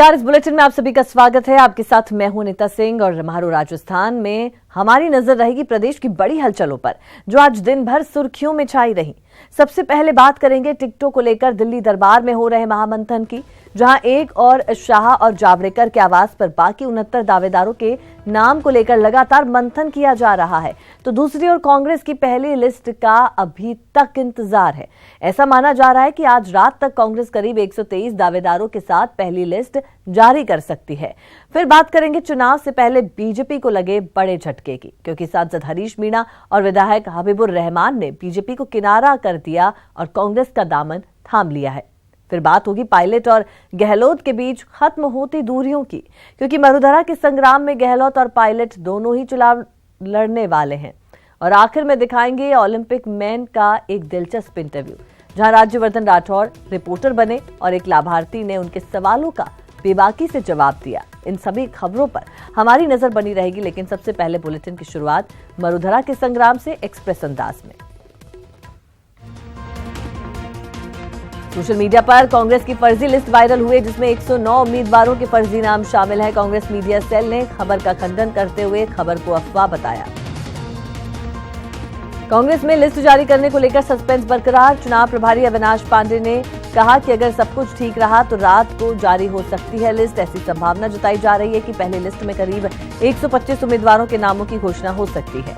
नमस्कार, इस बुलेटिन में आप सभी का स्वागत है। आपके साथ मैं हूं नीता सिंह और रम्हारू राजस्थान में हमारी नजर रहेगी प्रदेश की बड़ी हलचलों पर जो आज दिन भर सुर्खियों में छाई रही। सबसे पहले बात करेंगे टिकटों को लेकर दिल्ली दरबार में हो रहे महामंथन की, जहां एक और शाह और जावड़ेकर के आवास पर बाकी 69 दावेदारों के नाम को लेकर लगातार मंथन किया जा रहा है, तो दूसरी ओर कांग्रेस की पहली लिस्ट का अभी तक इंतजार है। ऐसा माना जा रहा है कि आज रात तक कांग्रेस करीब 123 दावेदारों के साथ पहली लिस्ट जारी कर सकती है। फिर बात करेंगे चुनाव से पहले बीजेपी को लगे बड़े झटके की, क्योंकि सांसद हरीश मीणा और विधायक हबीबुर रहमान ने बीजेपी को किनारा कर दिया और कांग्रेस का दामन थाम लिया है। फिर बात होगी पायलट और गहलोत के बीच खत्म होती दूरियों की, क्योंकि मरुधरा के संग्राम में गहलोत और पायलट दोनों ही चुनाव लड़ने वाले हैं। और आखिर में दिखाएंगे ओलंपिक मैन का एक दिलचस्प इंटरव्यू, जहां राज्यवर्धन राठौर रिपोर्टर बने और एक लाभार्थी ने उनके सवालों का बेबाकी से जवाब दिया। इन सभी खबरों पर हमारी नजर बनी रहेगी, लेकिन सबसे पहले बुलेटिन की शुरुआत मरुधरा के संग्राम से एक्सप्रेस अंदाज में। सोशल मीडिया पर कांग्रेस की फर्जी लिस्ट वायरल हुई, जिसमें 109 उम्मीदवारों के फर्जी नाम शामिल है। कांग्रेस मीडिया सेल ने खबर का खंडन करते हुए खबर को अफवाह बताया। कांग्रेस में लिस्ट जारी करने को लेकर सस्पेंस बरकरार। चुनाव प्रभारी अविनाश पांडे ने कहा कि अगर सब कुछ ठीक रहा तो रात को जारी हो सकती है लिस्ट। ऐसी संभावना जताई जा रही है कि पहली लिस्ट में करीब 125 उम्मीदवारों के नामों की घोषणा हो सकती है।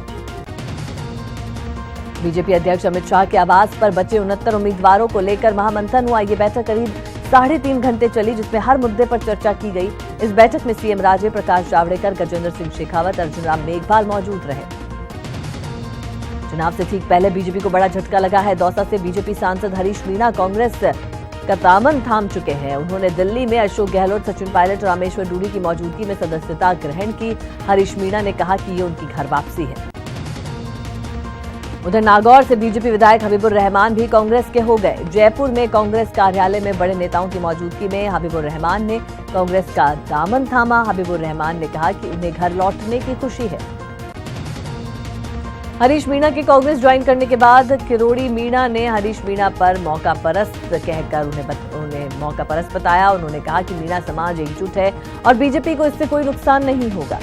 बीजेपी अध्यक्ष अमित शाह के आवास पर बचे 69 उम्मीदवारों को लेकर महामंथन हुआ। ये बैठक करीब 3.5 घंटे चली, जिसमें हर मुद्दे पर चर्चा की गई। इस बैठक में सीएम राजे, प्रकाश जावड़ेकर, गजेंद्र सिंह शेखावत, अर्जुन राम मेघवाल मौजूद रहे। चुनाव से ठीक पहले बीजेपी को बड़ा झटका लगा है। दौसा से बीजेपी सांसद हरीश मीणा कांग्रेस का दामन थाम चुके हैं। उन्होंने दिल्ली में अशोक गहलोत, सचिन पायलट और रामेश्वर डूडी की मौजूदगी में सदस्यता ग्रहण की। हरीश मीणा ने कहा कि ये उनकी घर वापसी है। उधर नागौर से बीजेपी विधायक हबीबुर रहमान भी कांग्रेस के हो गए। जयपुर में कांग्रेस कार्यालय में बड़े नेताओं की मौजूदगी में हबीबुर रहमान ने कांग्रेस का दामन थामा। हबीबुर रहमान ने कहा कि उन्हें घर लौटने की खुशी है। हरीश मीणा के कांग्रेस ज्वाइन करने के बाद किरोड़ी मीणा ने हरीश मीणा पर मौका परस्त कहकर उन्हें मौका परस्त बताया। उन्होंने कहा कि मीणा समाज एकजुट है और बीजेपी को इससे कोई नुकसान नहीं होगा।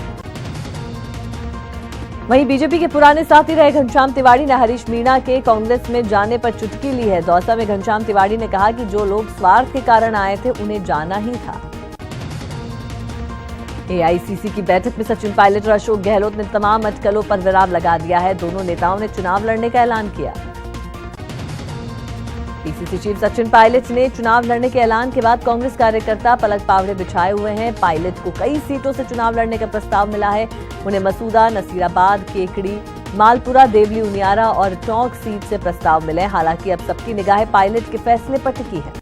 वहीं बीजेपी के पुराने साथी रहे घनश्याम तिवारी ने हरीश मीणा के कांग्रेस में जाने पर चुटकी ली है। दौसा में घनश्याम तिवारी ने कहा कि जो लोग स्वार्थ के कारण आए थे उन्हें जाना ही था। एआईसीसी की बैठक में सचिन पायलट और अशोक गहलोत ने तमाम अटकलों पर विराम लगा दिया है। दोनों नेताओं ने चुनाव लड़ने का ऐलान किया। पीसीसी चीफ सचिन पायलट ने चुनाव लड़ने के ऐलान के बाद कांग्रेस कार्यकर्ता पलक पावड़े बिछाए हुए हैं। पायलट को कई सीटों से चुनाव लड़ने का प्रस्ताव मिला है। उन्हें मसूदा, नसीराबाद, केकड़ी, मालपुरा, देवली, उनियारा और टोंक सीट से प्रस्ताव मिले। हालांकि अब सबकी निगाहें पायलट के फैसले पर टिकी है।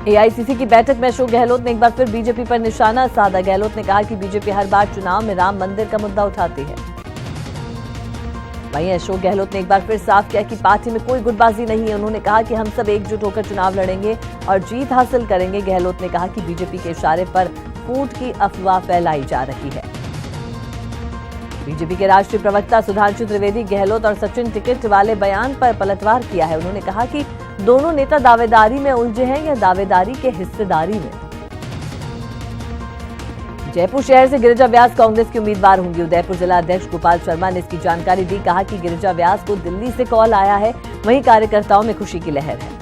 एआईसीसी की बैठक में अशोक गहलोत ने एक बार फिर बीजेपी पर निशाना साधा। गहलोत ने कहा कि बीजेपी हर बार चुनाव में राम मंदिर का मुद्दा उठाती है। वहीं अशोक गहलोत ने एक बार फिर साफ किया कि पार्टी में कोई गुटबाजी नहीं है। उन्होंने कहा कि हम सब एकजुट होकर चुनाव लड़ेंगे और जीत हासिल करेंगे। गहलोत ने कहा कि बीजेपी के इशारे पर फूट की अफवाह फैलाई जा रही है। बीजेपी के राष्ट्रीय प्रवक्ता सुधांशु त्रिवेदी गहलोत और सचिन टिकट वाले बयान पर पलटवार किया है। उन्होंने कहा कि दोनों नेता दावेदारी में उलझे हैं या दावेदारी के हिस्सेदारी में। जयपुर शहर से गिरिजा व्यास कांग्रेस की उम्मीदवार होंगी। उदयपुर जिला अध्यक्ष गोपाल शर्मा ने इसकी जानकारी दी। कहा कि गिरिजा व्यास को दिल्ली से कॉल आया है, वहीं कार्यकर्ताओं में खुशी की लहर है।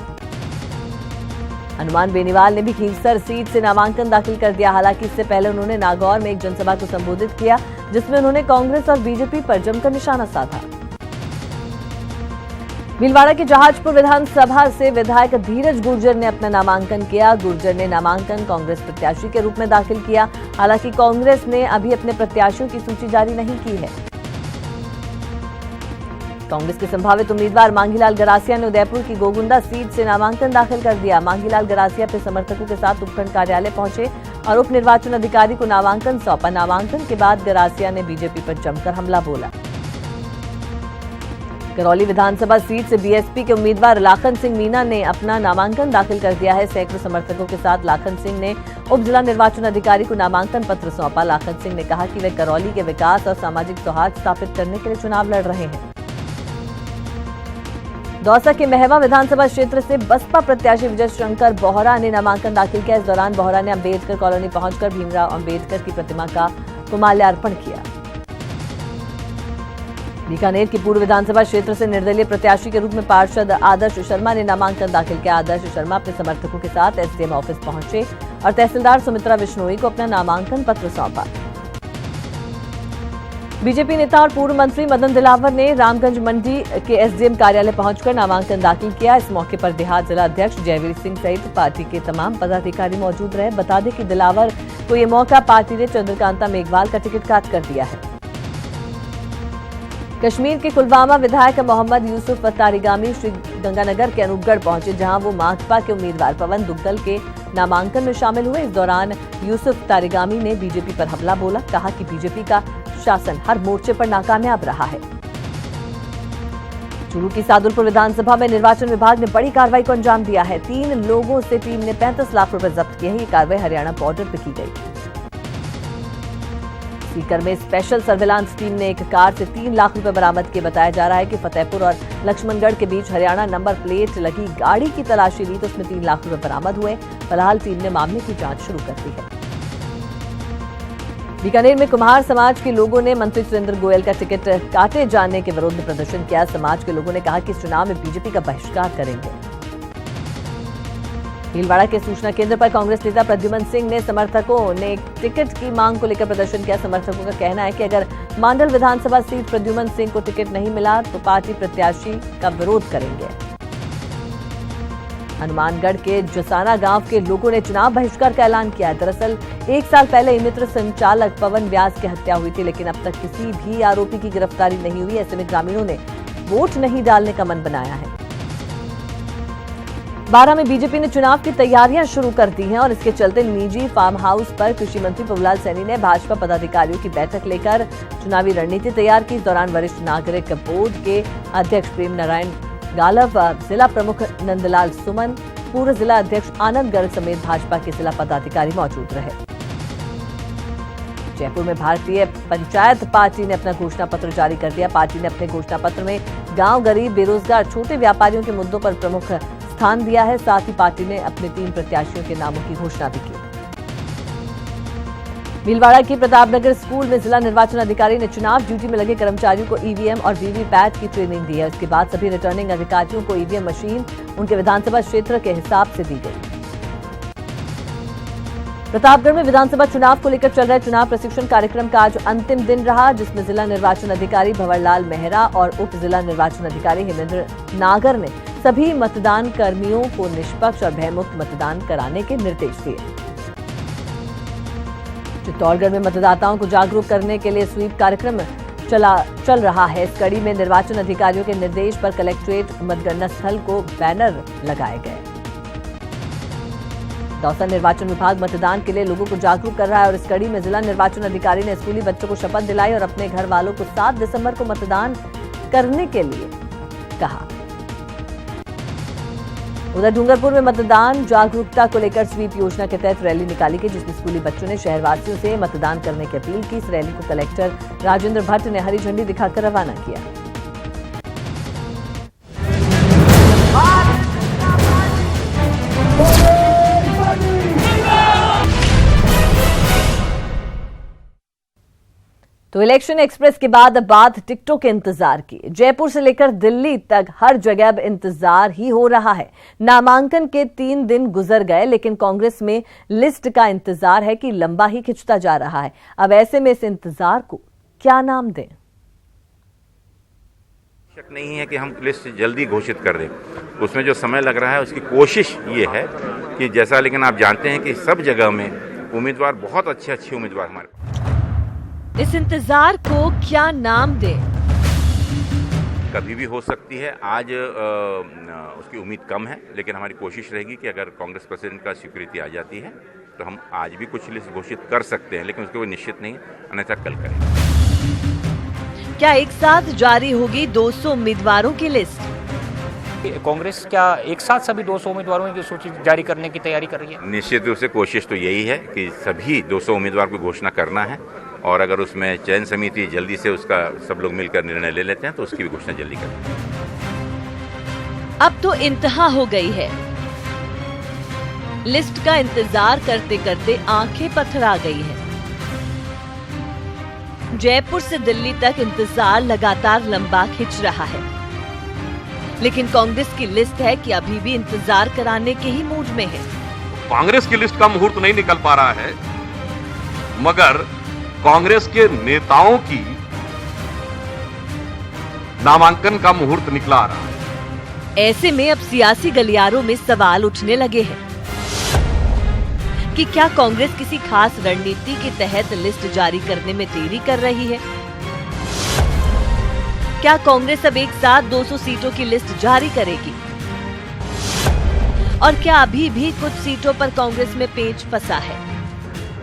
हनुमान बेनीवाल ने भी खींवसर सीट से नामांकन दाखिल कर दिया। हालांकि इससे पहले उन्होंने नागौर में एक जनसभा को संबोधित किया, जिसमें उन्होंने कांग्रेस और बीजेपी पर जमकर निशाना साधा। भीलवाड़ा के जहाजपुर विधानसभा से विधायक धीरज गुर्जर ने अपना नामांकन किया। गुर्जर ने नामांकन कांग्रेस प्रत्याशी के रूप में दाखिल किया। हालांकि कांग्रेस ने अभी अपने प्रत्याशियों की सूची जारी नहीं की है। कांग्रेस के संभावित उम्मीदवार मांगीलाल गरासिया ने उदयपुर की गोगुंदा सीट से नामांकन दाखिल कर दिया। मांगीलाल गरासिया अपने समर्थकों के साथ उपखंड कार्यालय पहुंचे और उप निर्वाचन अधिकारी को नामांकन सौंपा। नामांकन के बाद गरासिया ने बीजेपी पर जमकर हमला बोला। करौली विधानसभा सीट से बीएसपी के उम्मीदवार लाखन सिंह मीणा ने अपना नामांकन दाखिल कर दिया है। सैकड़ों समर्थकों के साथ लाखन सिंह ने उप जिला निर्वाचन अधिकारी को नामांकन पत्र सौंपा। लाखन सिंह ने कहा कि वे करौली के विकास और सामाजिक सौहार्द स्थापित करने के लिए चुनाव लड़ रहे हैं। दौसा के महवा विधानसभा क्षेत्र से बसपा प्रत्याशी विजय शंकर बोहरा ने नामांकन दाखिल किया। इस दौरान बोहरा ने अंबेडकर कॉलोनी पहुंचकर भीमराव अंबेडकर की प्रतिमा का माल्यार्पण किया। बीकानेर की पूर्व विधानसभा क्षेत्र से निर्दलीय प्रत्याशी के रूप में पार्षद आदर्श शर्मा ने नामांकन दाखिल किया। आदर्श शर्मा अपने समर्थकों के साथ एसडीएम ऑफिस पहुंचे और तहसीलदार सुमित्रा बिश्नोई को अपना नामांकन पत्र सौंपा। बीजेपी नेता और पूर्व मंत्री मदन दिलावर ने रामगंज मंडी के एसडीएम कार्यालय पहुंचकर नामांकन दाखिल किया। इस मौके पर देहात जिला अध्यक्ष जयवीर सिंह सहित पार्टी के तमाम पदाधिकारी मौजूद रहे। बता दें कि दिलावर को ये मौका पार्टी ने चंद्रकांता मेघवाल का टिकट काट कर दिया है। कश्मीर के कुलवामा विधायक मोहम्मद यूसुफ तारिगामी श्री गंगानगर के अनूपगढ़ पहुंचे, जहां वो माकपा के उम्मीदवार पवन दुग्गल के नामांकन में शामिल हुए। इस दौरान यूसुफ तारिगामी ने बीजेपी पर हमला बोला। कहा कि बीजेपी का शासन हर मोर्चे पर नाकामयाब रहा है। चूरू की सादुलपुर विधानसभा में निर्वाचन विभाग ने बड़ी कार्रवाई को अंजाम दिया है। 3 लोगों से टीम ने 35 लाख रुपए जब्त किए हैं। ये कार्रवाई हरियाणा बॉर्डर पर की गई। सीकर में स्पेशल सर्विलांस टीम ने एक कार से 3 लाख रुपए बरामद किए। बताया जा रहा है कि फतेहपुर और लक्ष्मणगढ़ के बीच हरियाणा नंबर प्लेट लगी गाड़ी की तलाशी ली तो उसमें 3 लाख रुपए बरामद हुए। फिलहाल टीम ने मामले की जांच शुरू कर दी है। बीकानेर में कुम्हार समाज के लोगों ने मंत्री सुरेंद्र गोयल का टिकट काटे जाने के विरोध में प्रदर्शन किया। समाज के लोगों ने कहा कि इस चुनाव में बीजेपी का बहिष्कार करेंगे। भीलवाड़ा के सूचना केंद्र पर कांग्रेस नेता प्रद्युमन सिंह ने समर्थकों ने टिकट की मांग को लेकर प्रदर्शन किया। समर्थकों का कहना है कि अगर मांडल विधानसभा सीट प्रद्युमन सिंह को टिकट नहीं मिला तो पार्टी प्रत्याशी का विरोध करेंगे। हनुमानगढ़ के जसाना गांव के लोगों ने चुनाव बहिष्कार का ऐलान किया है। दरअसल 1 साल पहले ई-मित्र संचालक पवन व्यास की हत्या हुई थी, लेकिन अब तक किसी भी आरोपी की गिरफ्तारी नहीं हुई। ऐसे में ग्रामीणों ने वोट नहीं डालने का मन बनाया है। बारां में बीजेपी ने चुनाव की तैयारियां शुरू कर दी हैं और इसके चलते निजी फार्म हाउस पर कृषि मंत्री प्रभुलाल सैनी ने भाजपा पदाधिकारियों की बैठक लेकर चुनावी रणनीति तैयार की। इस दौरान वरिष्ठ नागरिक बोर्ड के अध्यक्ष प्रेम नारायण गालव, जिला प्रमुख नंदलाल सुमन, पूर्व जिला अध्यक्ष आनंद गर्ग समेत भाजपा के जिला पदाधिकारी मौजूद रहे। जयपुर में भारतीय पंचायत पार्टी ने अपना घोषणा पत्र जारी कर दिया। पार्टी ने अपने घोषणा पत्र में गांव, गरीब, बेरोजगार, छोटे व्यापारियों के मुद्दों पर प्रमुख स्थान दिया है। साथ ही पार्टी ने अपने 3 प्रत्याशियों के नामों की घोषणा भी की। भीलवाड़ा की प्रतापनगर स्कूल में जिला निर्वाचन अधिकारी ने चुनाव ड्यूटी में लगे कर्मचारियों को ईवीएम और वीवीपैट की ट्रेनिंग दी है। उसके बाद सभी रिटर्निंग अधिकारियों को ईवीएम मशीन उनके विधानसभा क्षेत्र के हिसाब से दी गई। प्रतापगढ़ में विधानसभा चुनाव को लेकर चल रहे चुनाव प्रशिक्षण कार्यक्रम का आज अंतिम दिन रहा, जिसमें जिला निर्वाचन अधिकारी भंवरलाल मेहरा और उप जिला निर्वाचन अधिकारी हेमेंद्र नागर ने सभी मतदान कर्मियों को निष्पक्ष और भयमुक्त मतदान कराने के निर्देश दिए। चित्तौड़गढ़ में मतदाताओं को जागरूक करने के लिए स्वीप कार्यक्रम चल रहा है। इस कड़ी में निर्वाचन अधिकारियों के निर्देश पर कलेक्ट्रेट मतगणना स्थल को बैनर लगाए गए। दौसा निर्वाचन विभाग मतदान के लिए लोगों को जागरूक कर रहा है और इस कड़ी में जिला निर्वाचन अधिकारी ने स्कूली बच्चों को शपथ दिलाई और अपने घर वालों को 7 दिसंबर को मतदान करने के लिए कहा। उधर डूंगरपुर में मतदान जागरूकता को लेकर स्वीप योजना के तहत रैली निकाली गई, जिसमें स्कूली बच्चों ने शहरवासियों से मतदान करने की अपील की। इस रैली को कलेक्टर राजेंद्र भट्ट ने हरी झंडी दिखाकर रवाना किया। तो इलेक्शन एक्सप्रेस के बाद अब बात टिकटों के इंतजार की। जयपुर से लेकर दिल्ली तक हर जगह अब इंतजार ही हो रहा है। नामांकन के 3 दिन गुजर गए, लेकिन कांग्रेस में लिस्ट का इंतजार है कि लंबा ही खिंचता जा रहा है। अब ऐसे में इस इंतजार को क्या नाम दें? शक नहीं है कि हम लिस्ट जल्दी घोषित कर दें। उसमें जो समय लग रहा है उसकी कोशिश ये है कि जैसा, लेकिन आप जानते हैं कि सब जगह में उम्मीदवार बहुत अच्छे उम्मीदवार हमारे। इस इंतजार को क्या नाम दें? कभी भी हो सकती है। आज उसकी उम्मीद कम है, लेकिन हमारी कोशिश रहेगी कि अगर कांग्रेस प्रेसिडेंट का स्वीकृति आ जाती है तो हम आज भी कुछ लिस्ट घोषित कर सकते हैं, लेकिन उसके कोई निश्चित नहीं, अन्यथा कल करेंगे। क्या एक साथ जारी होगी 200 उम्मीदवारों की लिस्ट? कांग्रेस क्या एक साथ सभी 200 उम्मीदवारों की सूची जारी करने की तैयारी कर रही है? निश्चित रूप से कोशिश तो यही है कि सभी 200 उम्मीदवार को घोषणा करना है, और अगर उसमें चयन समिति जल्दी से उसका सब लोग मिलकर निर्णय ले लेते हैं तो उसकी भी घोषणा जल्दी करें। अब तो इंतहा हो गई है। लिस्ट का इंतजार करते करते आंखें पथरा गई हैं। जयपुर से दिल्ली तक इंतजार लगातार लंबा खिंच रहा है, लेकिन कांग्रेस की लिस्ट है कि अभी भी इंतजार कराने के ही मूड में है। कांग्रेस की लिस्ट का मुहूर्त नहीं निकल पा रहा है, मगर कांग्रेस के नेताओं की नामांकन का मुहूर्त निकला आ रहा है। ऐसे में अब सियासी गलियारों में सवाल उठने लगे हैं कि क्या कांग्रेस किसी खास रणनीति के तहत लिस्ट जारी करने में देरी कर रही है? क्या कांग्रेस अब एक साथ 200 सीटों की लिस्ट जारी करेगी? और क्या अभी भी कुछ सीटों पर कांग्रेस में पेच फंसा है?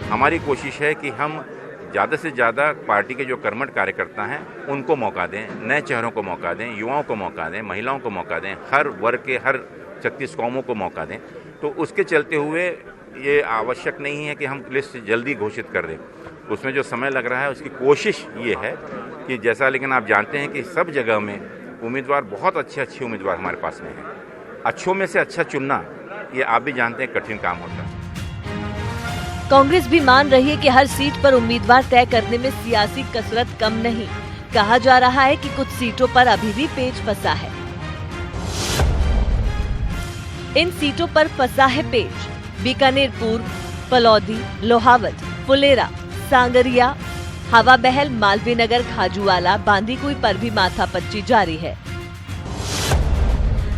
हमारी कोशिश है कि हम ज़्यादा से ज़्यादा पार्टी के जो कर्मठ कार्यकर्ता हैं उनको मौका दें, नए चेहरों को मौका दें, युवाओं को मौका दें, महिलाओं को मौका दें, हर वर्ग के हर 36 कौमों को मौका दें। तो उसके चलते हुए ये आवश्यक नहीं है कि हम लिस्ट जल्दी घोषित कर दें। उसमें जो समय लग रहा है उसकी कोशिश ये है कि जैसा, लेकिन आप जानते हैं कि सब जगह में उम्मीदवार बहुत अच्छे उम्मीदवार हमारे पास में हैं। अच्छों में से अच्छा चुनना, ये आप भी जानते हैं, कठिन काम होता है। कांग्रेस भी मान रही है कि हर सीट पर उम्मीदवार तय करने में सियासी कसरत कम नहीं। कहा जा रहा है कि कुछ सीटों पर अभी भी पेच फंसा है। इन सीटों पर फंसा है पेच बीकानेर पूर्व, फलौदी, लोहावत, फुलेरा, सांगरिया, हवा बहल, मालवीय नगर, खाजूवाला, बांदीकुई पर भी माथापच्ची जारी है।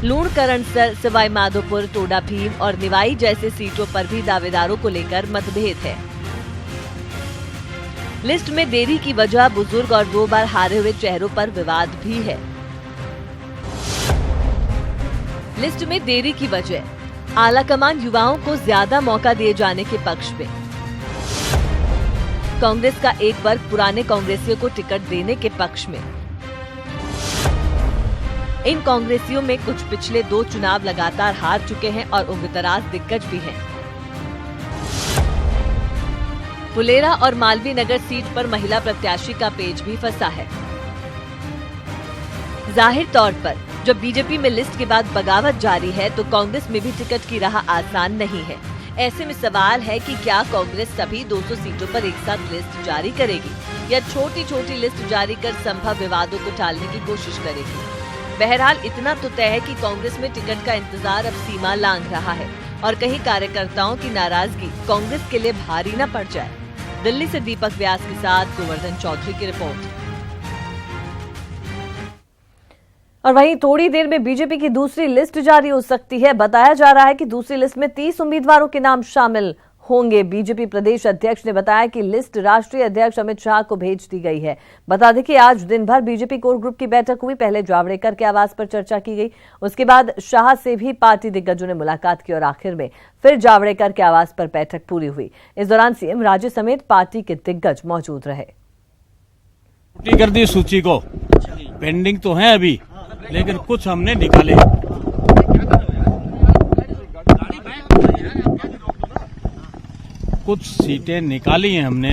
लूणकरणसर, सवाई माधोपुर, टोडा भीम और निवाई जैसे सीटों पर भी दावेदारों को लेकर मतभेद है। लिस्ट में देरी की वजह बुजुर्ग और 2 बार हारे हुए चेहरों पर विवाद भी है। लिस्ट में देरी की वजह आलाकमान युवाओं को ज्यादा मौका दिए जाने के पक्ष में। कांग्रेस का एक वर्ग पुराने कांग्रेसियों को टिकट देने के पक्ष में। इन कांग्रेसियों में कुछ पिछले 2 चुनाव लगातार हार चुके हैं और उम्रदराज दिग्गज भी हैं। फुलेरा और मालवीय नगर सीट पर महिला प्रत्याशी का पेच भी फंसा है। जाहिर तौर पर जब बीजेपी में लिस्ट के बाद बगावत जारी है तो कांग्रेस में भी टिकट की राह आसान नहीं है। ऐसे में सवाल है कि क्या कांग्रेस सभी 200 सीटों पर एक साथ लिस्ट जारी करेगी या छोटी छोटी लिस्ट जारी कर संभव विवादों को टालने की कोशिश करेगी। बहरहाल इतना तो तय है कि कांग्रेस में टिकट का इंतजार अब सीमा लांघ रहा है और कहीं कार्यकर्ताओं की नाराजगी कांग्रेस के लिए भारी न पड़ जाए। दिल्ली से दीपक व्यास के साथ गोवर्धन चौधरी की रिपोर्ट। और वहीं थोड़ी देर में बीजेपी की दूसरी लिस्ट जारी हो सकती है। बताया जा रहा है कि दूसरी लिस्ट में 30 उम्मीदवारों के नाम शामिल होंगे। बीजेपी प्रदेश अध्यक्ष ने बताया कि लिस्ट राष्ट्रीय अध्यक्ष अमित शाह को भेज दी गई है। बता दें कि आज दिन भर बीजेपी कोर ग्रुप की बैठक हुई। पहले जावड़ेकर के आवास पर चर्चा की गई, उसके बाद शाह से भी पार्टी दिग्गजों ने मुलाकात की और आखिर में फिर जावड़ेकर के आवास पर बैठक पूरी हुई। इस दौरान सीएम राज्य समेत पार्टी के दिग्गज मौजूद रहे। कर दी सूची को, पेंडिंग तो है अभी, लेकिन कुछ हमने निकाले। कुछ सीटें निकाली हैं हमने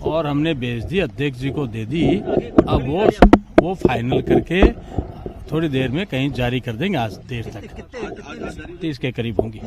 और हमने भेज दी, अध्यक्ष जी को दे दी। अब वो फाइनल करके थोड़ी देर में कहीं जारी कर देंगे। आज देर तक 30 के करीब होंगी।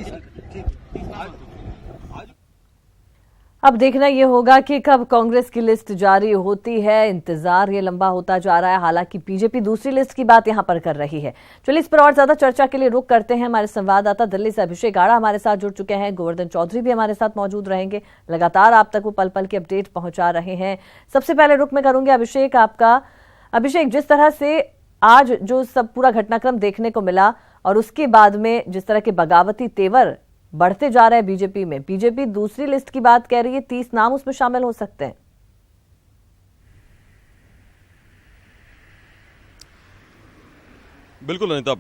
अब देखना ये होगा कि कब कांग्रेस की लिस्ट जारी होती है। इंतजार ये लंबा होता जा रहा है। हालांकि बीजेपी दूसरी लिस्ट की बात यहां पर कर रही है। चलिए इस पर और ज्यादा चर्चा के लिए रुख करते हैं। हमारे संवाददाता दिल्ली से अभिषेक आड़ा हमारे साथ जुड़ चुके हैं। गोवर्धन चौधरी भी हमारे साथ मौजूद रहेंगे। लगातार आप तक वो पल पल की अपडेट पहुंचा रहे हैं। सबसे पहले रुख में करूंगी अभिषेक आपका। अभिषेक, जिस तरह से आज जो सब पूरा घटनाक्रम देखने को मिला और उसके बाद में जिस तरह के बगावती तेवर बढ़ते जा रहे हैं बीजेपी में, बीजेपी दूसरी लिस्ट की बात कह रही है, 30 नाम उसमें शामिल हो सकते हैं। बिल्कुल अनिता,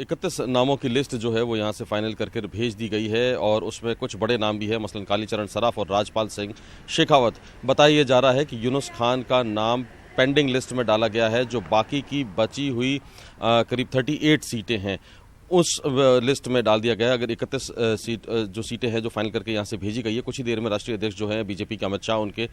31 नामों की लिस्ट जो है वो यहाँ से फाइनल करके भेज दी गई है और उसमें कुछ बड़े नाम भी है, मसलन कालीचरण सराफ और राजपाल सिंह शेखावत। बताया जा रहा है कि यूनुस खान का नाम पेंडिंग लिस्ट में डाला गया है। जो बाकी की बची हुई करीब 38 सीटें हैं उस लिस्ट में डाल दिया गया है। अगर 31 जो सीटें हैं जो फाइनल करके यहाँ से भेजी गई है, कुछ ही देर में राष्ट्रीय अध्यक्ष जो है बीजेपी के अमित शाह, उनके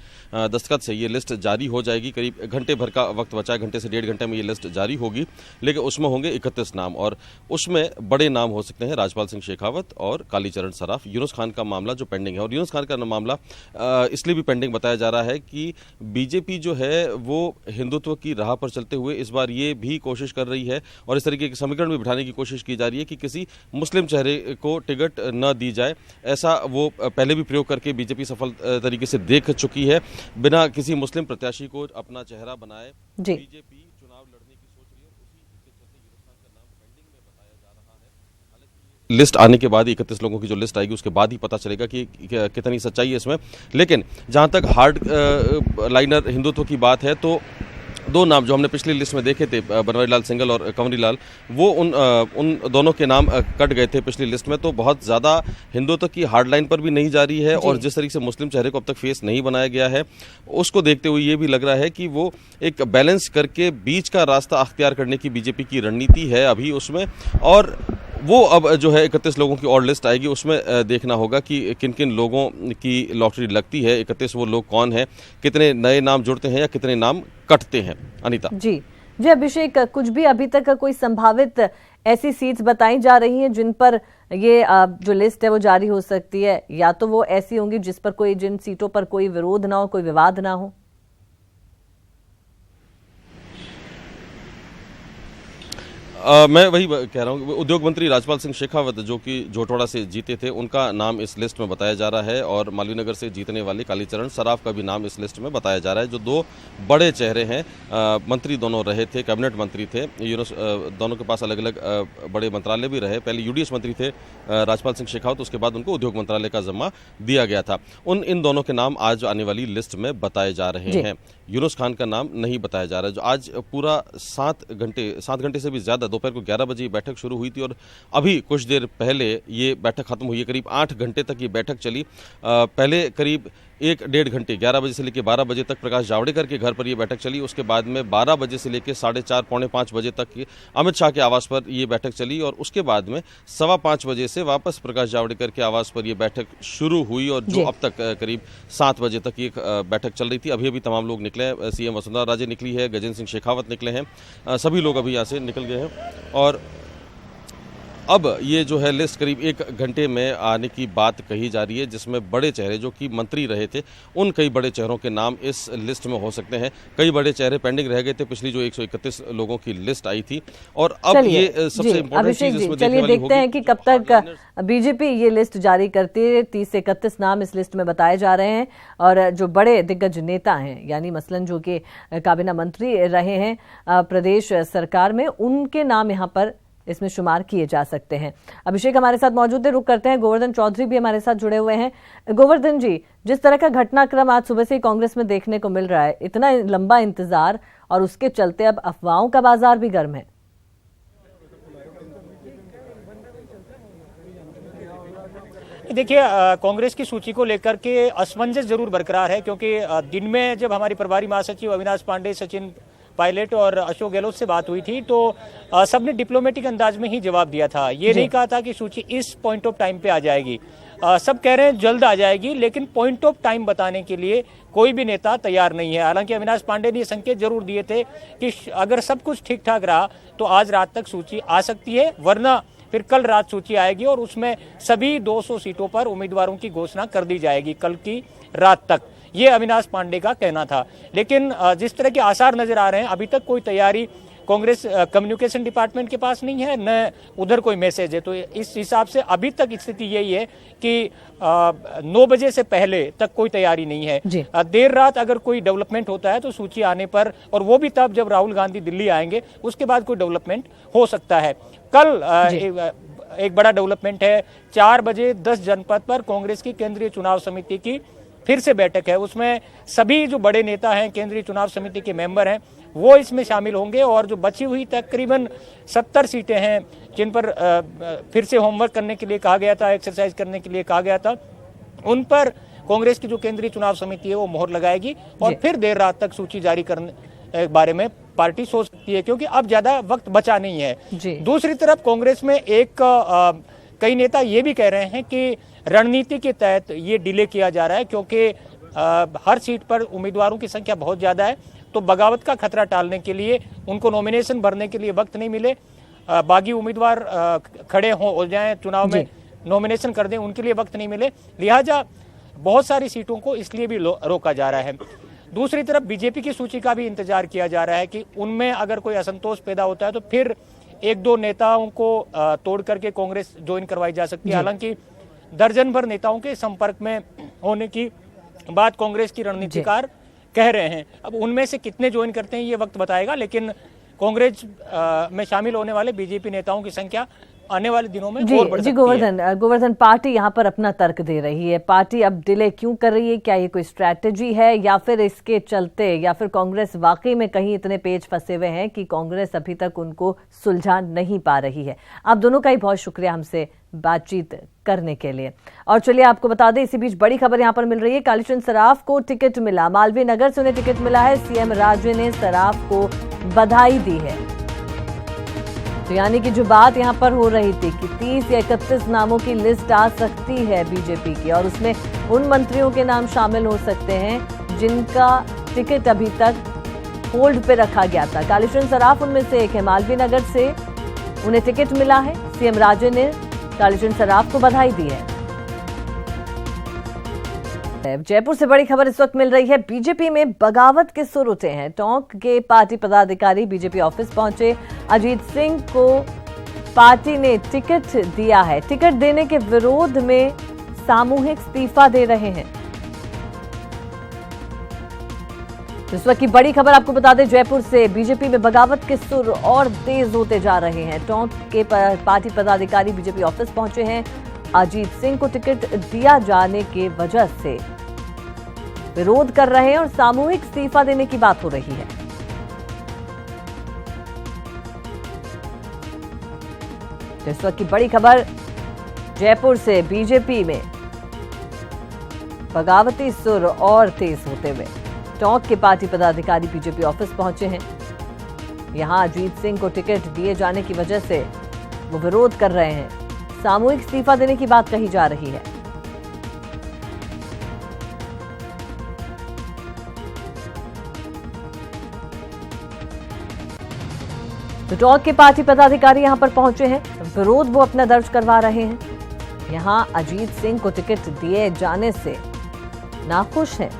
दस्तखत से ये लिस्ट जारी हो जाएगी। करीब घंटे भर का वक्त बचा है, घंटे से 1.5 घंटे में ये लिस्ट जारी होगी, लेकिन उसमें होंगे 31 नाम और उसमें बड़े नाम हो सकते हैं राजपाल सिंह शेखावत और कालीचरण सराफ। यूनुस खान का मामला जो पेंडिंग है, और यूनुस खान का मामला इसलिए भी पेंडिंग बताया जा रहा है कि बीजेपी जो है वो हिंदुत्व की राह पर चलते हुए इस बार ये भी कोशिश कर रही है और इस तरीके के समीकरण भी बिठाने की कोशिश की जा रही है कि किसी मुस्लिम चेहरे को टिकट न दी जाए। ऐसा वो पहले भी प्रयोग करके बीजेपी सफल तरीके से देख चुकी है। बिना किसी मुस्लिम प्रत्याशी को अपना चेहरा बनाए बीजेपी चुनाव लड़ने की सोच रही है, उसी के चलते यूनुस खान का नाम पेंडिंग में बताया जा रहा है। हालांकि लिस्ट आने के बाद 31 लोगों की जो लिस्ट आएगी उसके बाद ही पता चलेगा कि कितनी सच्चाई है इसमें। लेकिन जहां तक हार्ड लाइनर हिंदुत्व की बात है, तो 2 नाम जो हमने पिछली लिस्ट में देखे थे, बनवारी लाल सिंघल और कंवरी लाल, वो उन दोनों के नाम कट गए थे पिछली लिस्ट में। तो बहुत ज़्यादा हिंदुत्व की हार्ड लाइन पर भी नहीं जा रही है और जिस तरीके से मुस्लिम चेहरे को अब तक फेस नहीं बनाया गया है, उसको देखते हुए ये भी लग रहा है कि वो एक बैलेंस करके बीच का रास्ता अख्तियार करने की बीजेपी की रणनीति है अभी उसमें। और वो अब जो है 31 लोगों की और लिस्ट आएगी, उसमें देखना होगा कि किन किन लोगों की लॉटरी लगती है। 31 वो लोग कौन हैं, कितने नए नाम जुड़ते हैं या कितने नाम कटते हैं। अनीता जी अभिषेक, कुछ भी अभी तक कोई संभावित ऐसी सीट्स बताई जा रही हैं जिन पर ये जो लिस्ट है वो जारी हो सकती है, या तो वो ऐसी होंगी जिस पर कोई, जिन सीटों पर कोई विरोध ना हो, कोई विवाद ना हो? मैं वही कह रहा हूँ, उद्योग मंत्री राजपाल सिंह शेखावत जो कि जोटवाड़ा से जीते थे, उनका नाम इस लिस्ट में बताया जा रहा है और मालवीय नगर से जीतने वाले कालीचरण सराफ का भी नाम इस लिस्ट में बताया जा रहा है। जो 2 बड़े चेहरे हैं, मंत्री दोनों रहे थे, कैबिनेट मंत्री थे, दोनों के पास अलग अलग बड़े मंत्रालय भी रहे। पहले यूडीएस मंत्री थे राजपाल सिंह शेखावत, उसके बाद उनको उद्योग मंत्रालय का जिम्मा दिया गया था। इन दोनों के नाम आज आने वाली लिस्ट में बताए जा रहे हैं। यूनुस खान का नाम नहीं बताया जा रहा है। जो आज पूरा 7 घंटे से भी ज़्यादा, दोपहर को 11 बजे बैठक शुरू हुई थी और अभी कुछ देर पहले ये बैठक खत्म हुई है। करीब 8 घंटे तक ये बैठक चली। पहले करीब 1-1.5 घंटे 11 बजे से लेकर 12 बजे तक प्रकाश जावड़ेकर के घर पर ये बैठक चली। उसके बाद में 12 बजे से लेकर 4:30 पौने 5 बजे तक अमित शाह के आवास पर ये बैठक चली और उसके बाद में 5:15 बजे से वापस प्रकाश जावड़ेकर के आवास पर ये बैठक शुरू हुई और जो अब तक करीब 7 बजे तक ये बैठक चल रही थी। अभी तमाम लोग निकले हैं। सीएम वसुंधरा राजे निकली है, गजेंद्र सिंह शेखावत निकले हैं, सभी लोग अभी यहाँ से निकल गए हैं और अब ये जो है लिस्ट करीब 1 घंटे में आने की बात कही जा रही है, जिसमें बड़े चेहरे जो कि मंत्री रहे थे, उन कई बड़े चेहरों के नाम इस लिस्ट में हो सकते हैं। कई बड़े चेहरे पेंडिंग रह गए थे पिछली जो 131 लोगों की लिस्ट आई थी और अब ये सबसे इम्पोर्टेंट चीज इसमें चलिए देखते हैं कि कब तक बीजेपी ये लिस्ट जारी करती है। 30 से 31 नाम इस लिस्ट में बताए जा रहे हैं और जो बड़े दिग्गज नेता हैं, यानी मसलन जो कि काबीना मंत्री रहे हैं प्रदेश सरकार में, उनके नाम यहाँ पर इसमें शुमार किए जा सकते हैं। अभिषेक हमारे साथ मौजूद है, रुक करते हैं, गोवर्धन चौधरी भी हमारे साथ जुड़े हुए हैं। गोवर्धन जी, जिस तरह का घटनाक्रम आज सुबह से ही कांग्रेस में देखने को मिल रहा है, इतना लंबा इंतजार और उसके चलते अब अफवाहों का बाजार भी गर्म है। देखिए, कांग्रेस की सूची को लेकर के असमंजस जरूर बरकरार है, क्योंकि दिन में जब हमारी प्रभारी महासचिव अविनाश पांडे, सचिन पायलट और अशोक गहलोत से बात हुई थी तो सबने डिप्लोमेटिक अंदाज में ही जवाब दिया था। ये नहीं कहा था कि सूची इस पॉइंट ऑफ टाइम पे आ जाएगी। सब कह रहे हैं जल्द आ जाएगी, लेकिन पॉइंट ऑफ टाइम बताने के लिए कोई भी नेता तैयार नहीं है। हालांकि अविनाश पांडे ने संकेत जरूर दिए थे कि अगर सब कुछ ठीक ठाक रहा तो आज रात तक सूची आ सकती है, वरना फिर कल रात सूची आएगी और उसमें सभी 200 सीटों पर उम्मीदवारों की घोषणा कर दी जाएगी कल की रात तक। ये अविनाश पांडे का कहना था। लेकिन जिस तरह के आसार नजर आ रहे हैं, अभी तक कोई तैयारी कांग्रेस कम्युनिकेशन डिपार्टमेंट के पास नहीं है, न उधर कोई मैसेज है। तो इस हिसाब से अभी तक स्थिति यही है कि 9 बजे से पहले तक कोई तैयारी नहीं है। देर रात अगर कोई डेवलपमेंट होता है तो सूची आने पर, और वो भी तब जब राहुल गांधी दिल्ली आएंगे, उसके बाद कोई डेवलपमेंट हो सकता है। कल एक बड़ा डेवलपमेंट है, 4 बजे 10 जनपद पर कांग्रेस की केंद्रीय चुनाव समिति की फिर से बैठक है। उसमें सभी जो बड़े नेता हैं, केंद्रीय चुनाव समिति के मेंबर हैं, वो इसमें शामिल होंगे और जो बची हुई तकरीबन 70 सीटें हैं जिन पर फिर से होमवर्क करने के लिए कहा गया था, एक्सरसाइज करने के लिए कहा गया था, उन पर कांग्रेस की जो केंद्रीय चुनाव समिति है वो मोहर लगाएगी और फिर देर रात तक सूची जारी करने के बारे में पार्टी सोच सकती है, क्योंकि अब ज्यादा वक्त बचा नहीं है। जी। दूसरी तरफ कांग्रेस में कई नेता ये भी कह रहे हैं कि रणनीति के तहत ये डिले किया जा रहा है, क्योंकि हर सीट पर उम्मीदवारों की संख्या बहुत ज्यादा है, तो बगावत का खतरा टालने के लिए उनको नॉमिनेशन भरने के लिए वक्त नहीं मिले, बागी उम्मीदवार खड़े हो जाएं चुनाव में, नॉमिनेशन कर दें, उनके लिए वक्त नहीं मिले, लिहाजा बहुत सारी सीटों को इसलिए भी रोका जा रहा है। दूसरी तरफ बीजेपी की सूची का भी इंतजार किया जा रहा है कि उनमें अगर कोई असंतोष पैदा होता है तो फिर एक दो नेताओं को तोड़ करके कांग्रेस ज्वाइन करवाई जा सकती है। हालांकि दर्जन भर नेताओं के संपर्क में होने की बात कांग्रेस की रणनीतिकार कह रहे हैं। अब उनमें से कितने ज्वाइन करते हैं ये वक्त बताएगा, लेकिन कांग्रेस में शामिल होने वाले बीजेपी नेताओं की संख्या आने वाले दिनों में और बढ़ सकती है। गोवर्धन, पार्टी यहाँ पर अपना तर्क दे रही है। पार्टी अब डिले क्यों कर रही है? क्या ये कोई स्ट्रैटेजी है या फिर इसके चलते, या फिर कांग्रेस वाकई में कहीं इतने पेच फंसे हुए हैं कि कांग्रेस अभी तक उनको सुलझा नहीं पा रही है? आप दोनों का ही बहुत शुक्रिया हमसे बातचीत करने के लिए। और चलिए आपको बता दें, इसी बीच बड़ी खबर यहाँ पर मिल रही है। कालीचंद सराफ को टिकट मिला, मालवीय नगर से उन्हें टिकट मिला है। सीएम राज्य ने सराफ को बधाई दी है। तो यानी कि जो बात यहाँ पर हो रही थी कि 30 या 31 नामों की लिस्ट आ सकती है बीजेपी की, और उसमें उन मंत्रियों के नाम शामिल हो सकते हैं जिनका टिकट अभी तक होल्ड पे रखा गया था। कालीचंद सराफ उनमें से एक है। मालवीय नगर से उन्हें टिकट मिला है। सीएम राज्य ने कालीचंद सराफ को बधाई दी है। जयपुर से बड़ी खबर इस वक्त मिल रही है। बीजेपी में बगावत के सुर उठे हैं। टोंक के पार्टी पदाधिकारी बीजेपी ऑफिस पहुंचे। अजीत सिंह को पार्टी ने टिकट दिया है। टिकट देने के विरोध में सामूहिक इस्तीफा दे रहे हैं। इस वक्त की बड़ी खबर आपको बता दें, जयपुर से बीजेपी में बगावत के सुर और तेज होते जा रहे हैं। टोंक के पार्टी पदाधिकारी बीजेपी ऑफिस पहुंचे हैं। अजीत सिंह को टिकट दिया जाने के वजह से विरोध कर रहे हैं और सामूहिक इस्तीफा देने की बात हो रही है। इस वक्त की बड़ी खबर जयपुर से, बीजेपी में बगावती सुर और तेज होते हुए टोंक के पार्टी पदाधिकारी बीजेपी ऑफिस पहुंचे हैं। यहां अजीत सिंह को टिकट दिए जाने की वजह से वो विरोध कर रहे हैं। सामूहिक इस्तीफा देने की बात कही जा रही है। तो टोंक के पार्टी पदाधिकारी यहां पर पहुंचे हैं। विरोध वो अपना दर्ज करवा रहे हैं। यहां अजीत सिंह को टिकट दिए जाने से नाखुश हैं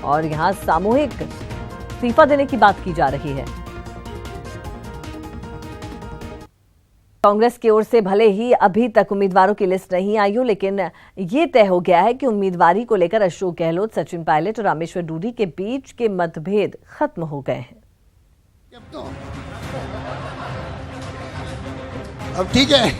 और यहां सामूहिक इस्तीफा देने की बात की जा रही है। कांग्रेस की ओर से भले ही अभी तक उम्मीदवारों की लिस्ट नहीं आई हो, लेकिन ये तय हो गया है कि उम्मीदवारी को लेकर अशोक गहलोत, सचिन पायलट और रामेश्वर डूडी के बीच के मतभेद खत्म हो गए हैं। अब ठीक है।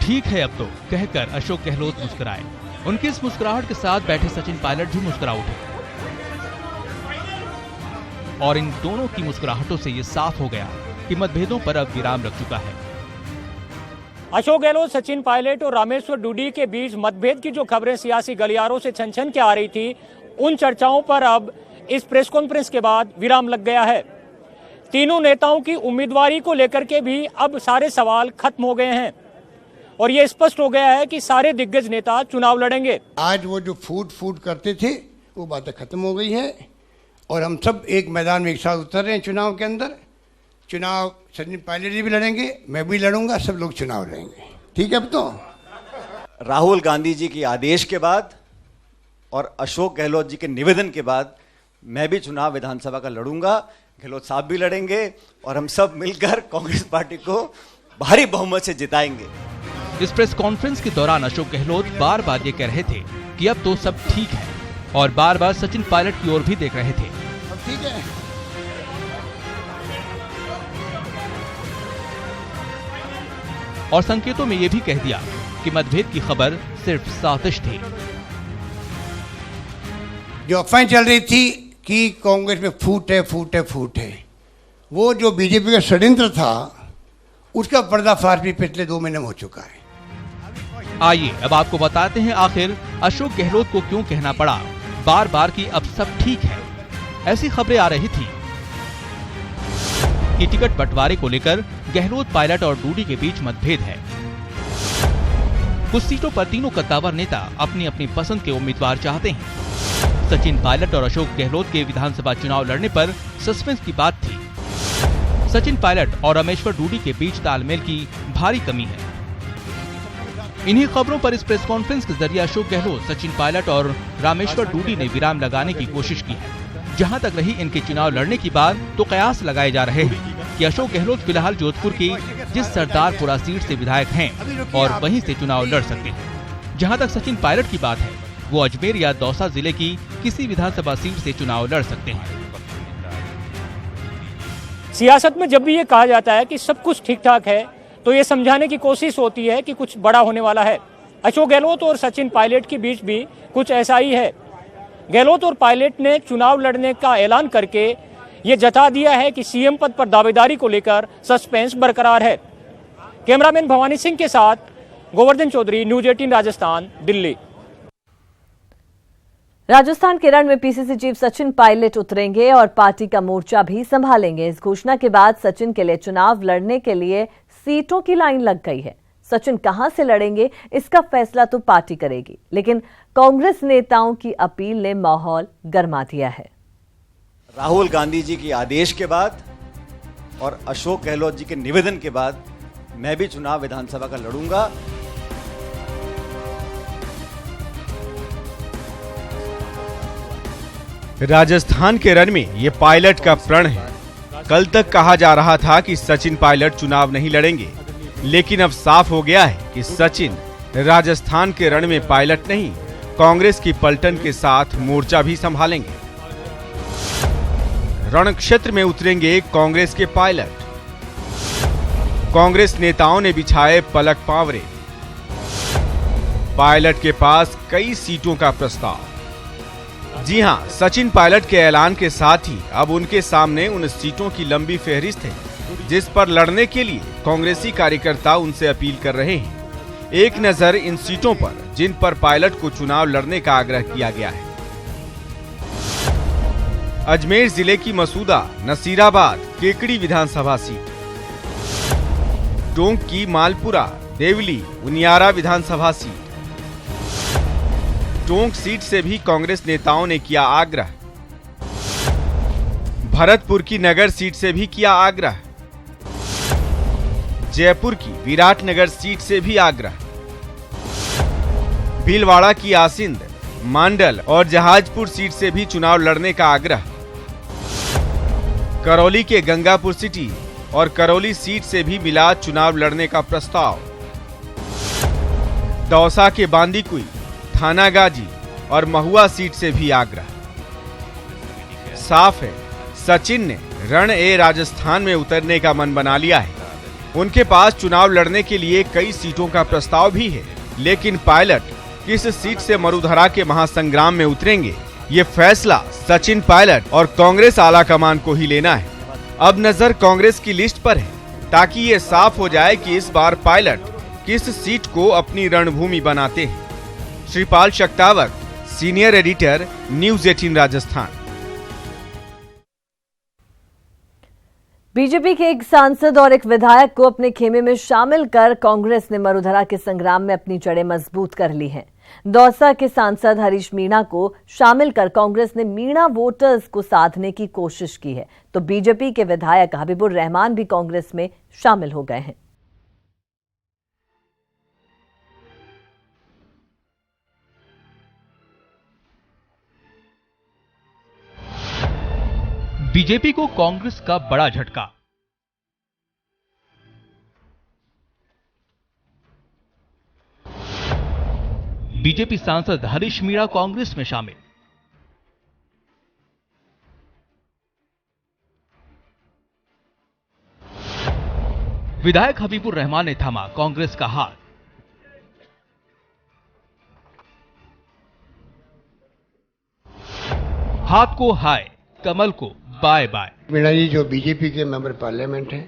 ठीक है अब तो कहकर अशोक गहलोत मुस्कुराए। उनकी इस मुस्कुराहट के साथ बैठे सचिन पायलट भी मुस्कुरा उठे और इन दोनों की मुस्कुराहटों से ये साफ हो गया कि मतभेदों पर अब विराम लग चुका है। अशोक गहलोत, सचिन पायलट और रामेश्वर डूडी के बीच मतभेद की जो खबरें सियासी गलियारों से छन छन के आ रही थी, उन चर्चाओं पर अब इस प्रेस कॉन्फ्रेंस के बाद विराम लग गया है। तीनों नेताओं की उम्मीदवारी को लेकर के भी अब सारे सवाल खत्म हो गए हैं और ये स्पष्ट हो गया है कि सारे दिग्गज नेता चुनाव लड़ेंगे। आज वो जो फूट करते थे वो बातें खत्म हो गई है और हम सब एक मैदान में एक साथ उतर रहे हैं चुनाव के अंदर। चुनाव सचिन पायलट जी भी लड़ेंगे, मैं भी लड़ूंगा, सब लोग चुनाव लड़ेंगे। ठीक है। अब तो राहुल गांधी जी के आदेश के बाद और अशोक गहलोत जी के निवेदन के बाद मैं भी चुनाव विधानसभा का लड़ूंगा, गहलोत साहब भी लड़ेंगे और हम सब मिलकर कांग्रेस पार्टी को भारी बहुमत से जिताएंगे। इस प्रेस कॉन्फ्रेंस के दौरान अशोक गहलोत बार बार ये कह रहे थे कि अब तो सब ठीक है और बार बार सचिन पायलट की ओर भी देख रहे थे। अब ठीक है। और संकेतों में ये भी कह दिया कि मतभेद की खबर सिर्फ साजिश थी। जो अफवाहें चल रही थी कि कांग्रेस में फूट है, वो जो बीजेपी का षड्यंत्र था उसका पर्दाफाश भी पिछले 2 महीने में हो चुका है। आइए अब आपको बताते हैं आखिर अशोक गहलोत को क्यों कहना पड़ा बार बार कि अब सब ठीक है। ऐसी खबरें आ रही थी कि टिकट बंटवारे को लेकर गहलोत, पायलट और डूडी के बीच मतभेद है। कुछ सीटों पर तीनों कद्दावर नेता अपनी अपनी पसंद के उम्मीदवार चाहते हैं। सचिन पायलट और अशोक गहलोत के विधानसभा चुनाव लड़ने पर सस्पेंस की बात थी। सचिन पायलट और रामेश्वर डूडी के बीच तालमेल की भारी कमी है। इन्हीं खबरों पर इस प्रेस कॉन्फ्रेंस के जरिए अशोक गहलोत, सचिन पायलट और रामेश्वर डूडी ने विराम लगाने की कोशिश की है। जहां तक रही इनके चुनाव लड़ने की बात, तो कयास लगाए जा रहे हैं कि अशोक गहलोत फिलहाल जोधपुर की जिस सरदारपुरा सीट से विधायक हैं और वहीं से चुनाव लड़ सकते हैं। जहां तक सचिन पायलट की बात है, वो अजमेर या दौसा जिले की किसी विधानसभा सीट से चुनाव लड़ सकते हैं। सियासत में जब भी ये कहा जाता है कि सब कुछ ठीक ठाक है, तो ये समझाने की कोशिश होती है कि कुछ बड़ा होने वाला है। अशोक गहलोत और सचिन पायलट के बीच भी कुछ ऐसा ही है। गहलोत और पायलट ने चुनाव लड़ने का ऐलान करके ये जता दिया है कि सीएम पद पर दावेदारी को लेकर सस्पेंस बरकरार है। कैमरामैन भवानी सिंह के साथ गोवर्धन चौधरी, न्यूज 18 राजस्थान, दिल्ली। राजस्थान के रण में पीसीसी चीफ सचिन पायलट उतरेंगे और पार्टी का मोर्चा भी संभालेंगे। इस घोषणा के बाद सचिन के लिए चुनाव लड़ने के लिए सीटों की लाइन लग गई है। सचिन कहां से लड़ेंगे इसका फैसला तो पार्टी करेगी, लेकिन कांग्रेस नेताओं की अपील ने माहौल गरमा दिया है। राहुल गांधी जी के आदेश के बाद और अशोक गहलोत जी के निवेदन के बाद मैं भी चुनाव विधानसभा का लड़ूंगा। राजस्थान के रण में ये पायलट का प्रण है। कल तक कहा जा रहा था कि सचिन पायलट चुनाव नहीं लड़ेंगे, लेकिन अब साफ हो गया है कि सचिन राजस्थान के रण में पायलट नहीं, कांग्रेस की पलटन के साथ मोर्चा भी संभालेंगे। रण क्षेत्र में उतरेंगे कांग्रेस के पायलट। कांग्रेस नेताओं ने बिछाए पलक पावरे। पायलट के पास कई सीटों का प्रस्ताव। जी हां, सचिन पायलट के ऐलान के साथ ही अब उनके सामने उन सीटों की लंबी फहरिस्त है जिस पर लड़ने के लिए कांग्रेसी कार्यकर्ता उनसे अपील कर रहे हैं। एक नजर इन सीटों पर जिन पर पायलट को चुनाव लड़ने का आग्रह किया गया है। अजमेर जिले की मसूदा, नसीराबाद, केकड़ी विधानसभा सीट, टोंक की मालपुरा, देवली, उनियारा विधानसभा सीट। टोंक सीट से भी कांग्रेस नेताओं ने किया आग्रह। भरतपुर की नगर सीट से भी किया आग्रह। जयपुर की विराटनगर सीट से भी आग्रह। भीलवाड़ा की आसिंद, मांडल और जहाजपुर सीट से भी चुनाव लड़ने का आग्रह। करौली के गंगापुर सिटी और करौली सीट से भी मिला चुनाव लड़ने का प्रस्ताव। दौसा के बांदीकुई, थानागाजी और महुआ सीट से भी आग्रह। साफ है, सचिन ने रण ए राजस्थान में उतरने का मन बना लिया है। उनके पास चुनाव लड़ने के लिए कई सीटों का प्रस्ताव भी है, लेकिन पायलट किस सीट से मरुधरा के महासंग्राम में उतरेंगे, ये फैसला सचिन पायलट और कांग्रेस आला कमान को ही लेना है। अब नजर कांग्रेस की लिस्ट पर है, ताकि ये साफ हो जाए कि इस बार पायलट किस सीट को अपनी रणभूमि बनाते हैं। Shripal Shaktawat, senior editor, news 18 Rajasthan. BJP के एक सांसद और एक विधायक को अपने खेमे में शामिल कर कांग्रेस ने मरुधरा के संग्राम में अपनी जड़ें मजबूत कर ली हैं। दौसा के सांसद हरीश मीणा को शामिल कर कांग्रेस ने मीणा वोटर्स को साधने की कोशिश की है, तो बीजेपी के विधायक हबीबुर रहमान भी कांग्रेस में शामिल हो गए हैं। बीजेपी को कांग्रेस का बड़ा झटका। बीजेपी सांसद हरीश मीणा कांग्रेस में शामिल। विधायक हबीबुर रहमान ने थामा कांग्रेस का हाथ। हाथ को हाय, कमल को बाय बाय। मीणा जी जो बीजेपी के मेंबर पार्लियामेंट हैं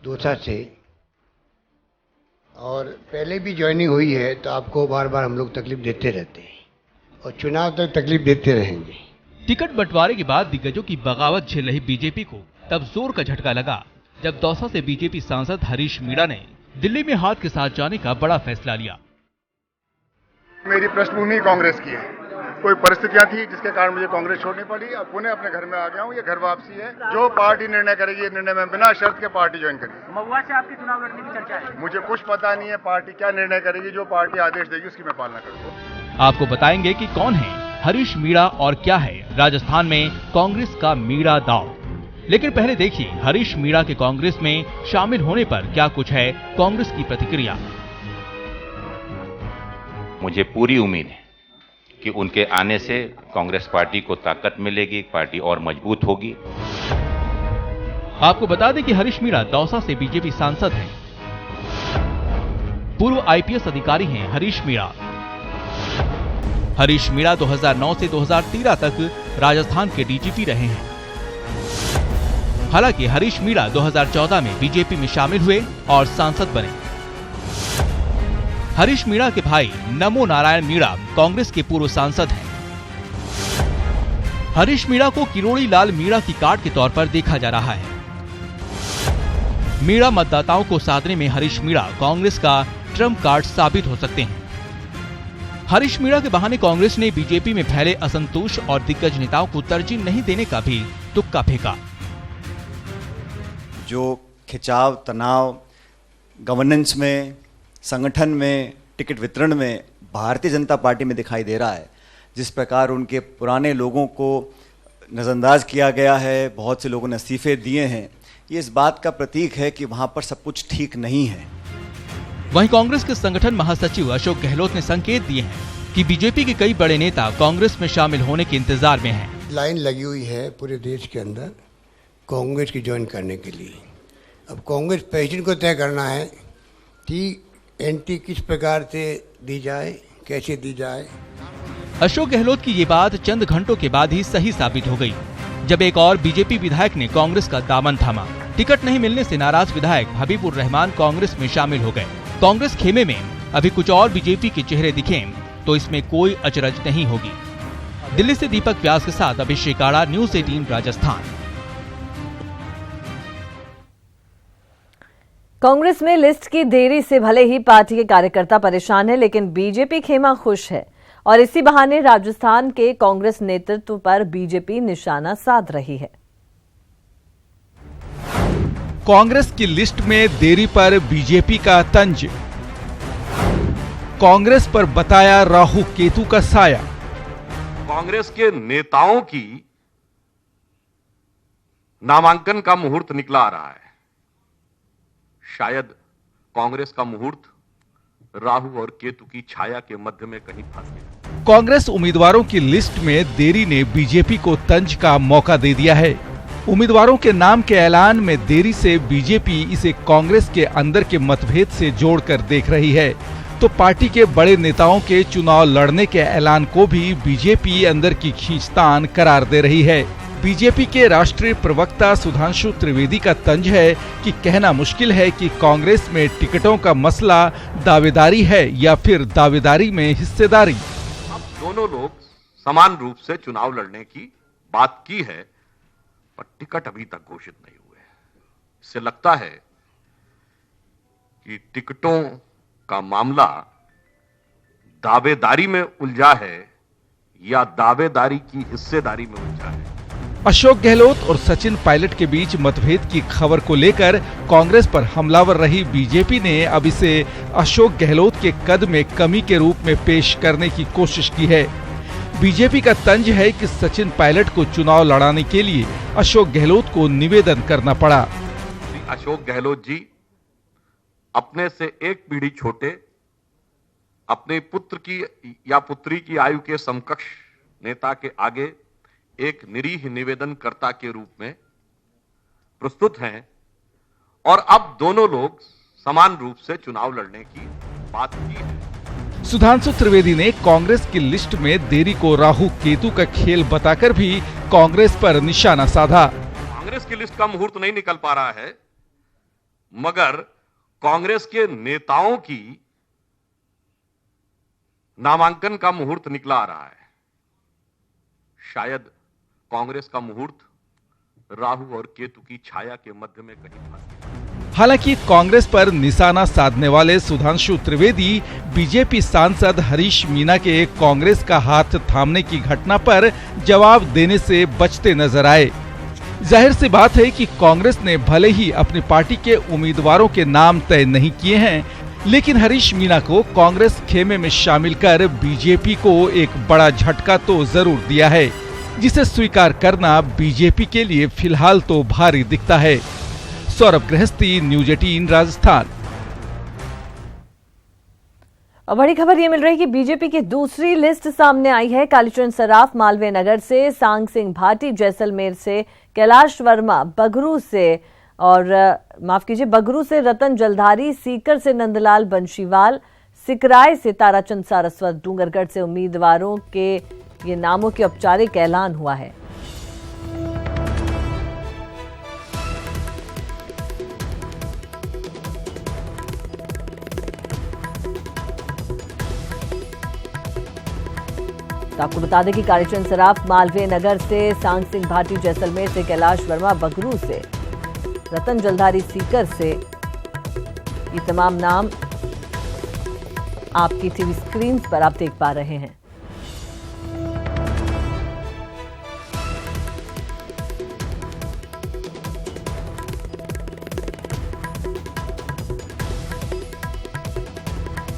दौसा से, और पहले भी ज्वाइनिंग हुई है, तो आपको बार बार हम लोग तकलीफ देते रहते हैं और चुनाव तक तकलीफ देते रहेंगे। टिकट बंटवारे के बाद दिग्गजों की बगावत झेल रही बीजेपी को तब जोर का झटका लगा जब दौसा से बीजेपी सांसद हरीश मीणा ने दिल्ली में हाथ के साथ जाने का बड़ा फैसला लिया। मेरी पृष्ठभूमि कांग्रेस की है, कोई परिस्थितियां थी जिसके कारण मुझे कांग्रेस छोड़नी पड़ी। अब पुणे अपने घर में आ गया हूँ, ये घर वापसी है। जो पार्टी निर्णय करेगी, ये निर्णय में बिना शर्त के पार्टी ज्वाइन करेगी। महुआ से आपके चुनाव लड़ने की चर्चा है। मुझे कुछ पता नहीं है पार्टी क्या निर्णय करेगी, जो पार्टी आदेश देगी उसकी मैं पालना करूंगा। आपको बताएंगे कि कौन है हरीश मीणा और क्या है राजस्थान में कांग्रेस का मीणा दांव। लेकिन पहले देखिए हरीश मीणा के कांग्रेस में शामिल होने पर क्या कुछ है कांग्रेस की प्रतिक्रिया। मुझे पूरी उम्मीद है कि उनके आने से कांग्रेस पार्टी को ताकत मिलेगी, पार्टी और मजबूत होगी। आपको बता दें कि हरीश मीणा दौसा से बीजेपी सांसद हैं। पूर्व आईपीएस अधिकारी हैं हरीश मीणा। हरीश मीणा 2009 से 2013 तक राजस्थान के डीजीपी रहे हैं। हालांकि हरीश मीणा 2014 में बीजेपी में शामिल हुए और सांसद बने। हरीश मीणा के भाई नमो नारायण मीणा कांग्रेस के पूर्व सांसद हैं। हरीश मीणा को किरोड़ी लाल मीणा की कार्ड के तौर पर देखा जा रहा है। मीणा मतदाताओं को साधने में हरीश मीणा कांग्रेस का ट्रम्प कार्ड साबित हो सकते हैं। हरीश मीणा के बहाने कांग्रेस ने बीजेपी में फैले असंतोष और दिग्गज नेताओं को तरजीह नहीं देने का भी तुक्का फेंका। जो खिंचाव, तनाव गवर्नेंस में, संगठन में, टिकट वितरण में भारतीय जनता पार्टी में दिखाई दे रहा है, जिस प्रकार उनके पुराने लोगों को नज़रअंदाज किया गया है, बहुत से लोगों ने इस्तीफे दिए हैं, ये इस बात का प्रतीक है कि वहां पर सब कुछ ठीक नहीं है। वहीं कांग्रेस के संगठन महासचिव अशोक गहलोत ने संकेत दिए हैं कि बीजेपी के कई बड़े नेता कांग्रेस में शामिल होने के इंतजार में हैं। लाइन लगी हुई है पूरे देश के अंदर कांग्रेस की ज्वाइन करने के लिए। अब कांग्रेस प्रेसिडेंट को तय करना है कि एंट्री किस प्रकार से दी जाए, कैसे दी जाए। अशोक गहलोत की ये बात चंद घंटों के बाद ही सही साबित हो गई, जब एक और बीजेपी विधायक ने कांग्रेस का दामन थामा। टिकट नहीं मिलने से नाराज विधायक हबीबुर रहमान कांग्रेस में शामिल हो गए। कांग्रेस खेमे में अभी कुछ और बीजेपी के चेहरे दिखे तो इसमें कोई अचरज नहीं होगी। दिल्ली से दीपक व्यास के साथ अभिषेक आड़ा, न्यूज़ 18 राजस्थान। कांग्रेस में लिस्ट की देरी से भले ही पार्टी के कार्यकर्ता परेशान है, लेकिन बीजेपी खेमा खुश है और इसी बहाने राजस्थान के कांग्रेस नेतृत्व पर बीजेपी निशाना साध रही है। कांग्रेस की लिस्ट में देरी पर बीजेपी का तंज, कांग्रेस पर बताया राहु केतु का साया। कांग्रेस के नेताओं की नामांकन का मुहूर्त निकला आ रहा है। शायद कांग्रेस का मुहूर्त राहु और केतु की छाया के मध्य में कहीं फंस गया। कांग्रेस उम्मीदवारों की लिस्ट में देरी ने बीजेपी को तंज का मौका दे दिया है। उम्मीदवारों के नाम के ऐलान में देरी से बीजेपी इसे कांग्रेस के अंदर के मतभेद से जोड़कर देख रही है, तो पार्टी के बड़े नेताओं के चुनाव लड़ने के ऐलान को भी बीजेपी अंदर की खींचतान करार दे रही है। बीजेपी के राष्ट्रीय प्रवक्ता सुधांशु त्रिवेदी का तंज है कि कहना मुश्किल है कि कांग्रेस में टिकटों का मसला दावेदारी है या फिर दावेदारी में हिस्सेदारी। अब दोनों लोग समान रूप से चुनाव लड़ने की बात की है, पर टिकट अभी तक घोषित नहीं हुए। इससे लगता है कि टिकटों का मामला दावेदारी में उलझा है या दावेदारी की हिस्सेदारी में उलझा है। अशोक गहलोत और सचिन पायलट के बीच मतभेद की खबर को लेकर कांग्रेस पर हमलावर रही बीजेपी ने अब इसे अशोक गहलोत के कद में कमी के रूप में पेश करने की कोशिश की है। बीजेपी का तंज है कि सचिन पायलट को चुनाव लड़ाने के लिए अशोक गहलोत को निवेदन करना पड़ा। अशोक गहलोत जी अपने से एक पीढ़ी छोटे, अपने पुत्र की या पुत्री की आयु के समकक्ष नेता के आगे एक निरीह निवेदनकर्ता के रूप में प्रस्तुत हैं और अब दोनों लोग समान रूप से चुनाव लड़ने की बात की है। सुधांशु त्रिवेदी ने कांग्रेस की लिस्ट में देरी को राहु केतु का खेल बताकर भी कांग्रेस पर निशाना साधा। कांग्रेस की लिस्ट का मुहूर्त नहीं निकल पा रहा है, मगर कांग्रेस के नेताओं की नामांकन का मुहूर्त निकला आ रहा है। शायद कांग्रेस का मुहूर्त राहु और केतु की छाया के मध्य में कहीं फंस। हालांकि कांग्रेस पर निशाना साधने वाले सुधांशु त्रिवेदी बीजेपी सांसद हरीश मीना के कांग्रेस का हाथ थामने की घटना पर जवाब देने से बचते नजर आए। जाहिर सी बात है कि कांग्रेस ने भले ही अपनी पार्टी के उम्मीदवारों के नाम तय नहीं किए हैं, लेकिन हरीश मीना को कांग्रेस खेमे में शामिल कर बीजेपी को एक बड़ा झटका तो जरूर दिया है, जिसे स्वीकार करना बीजेपी के लिए फिलहाल तो भारी दिखता है। सौरभ गृहस्थी, न्यूज 18 राजस्थान। और बड़ी खबर ये मिल रही है कि बीजेपी की दूसरी लिस्ट सामने आई है। कालीचरण सराफ मालवीय नगर से, सांग सिंह भाटी जैसलमेर से, कैलाश वर्मा बगरू से और बगरू से रतन जलधारी, सीकर से नंदलाल बंशीवाल, सिकराय से ताराचंद सारस्वत, डूंगरगढ़ से उम्मीदवारों के ये नामों के औपचारिक ऐलान हुआ है। तो आपको बता दें कि कालीचरण सराफ मालवीय नगर से, सांग सिंह भाटी जैसलमेर से, कैलाश वर्मा बगरू से, रतन जलधारी सीकर से, ये तमाम नाम आपकी टीवी स्क्रीन पर आप देख पा रहे हैं।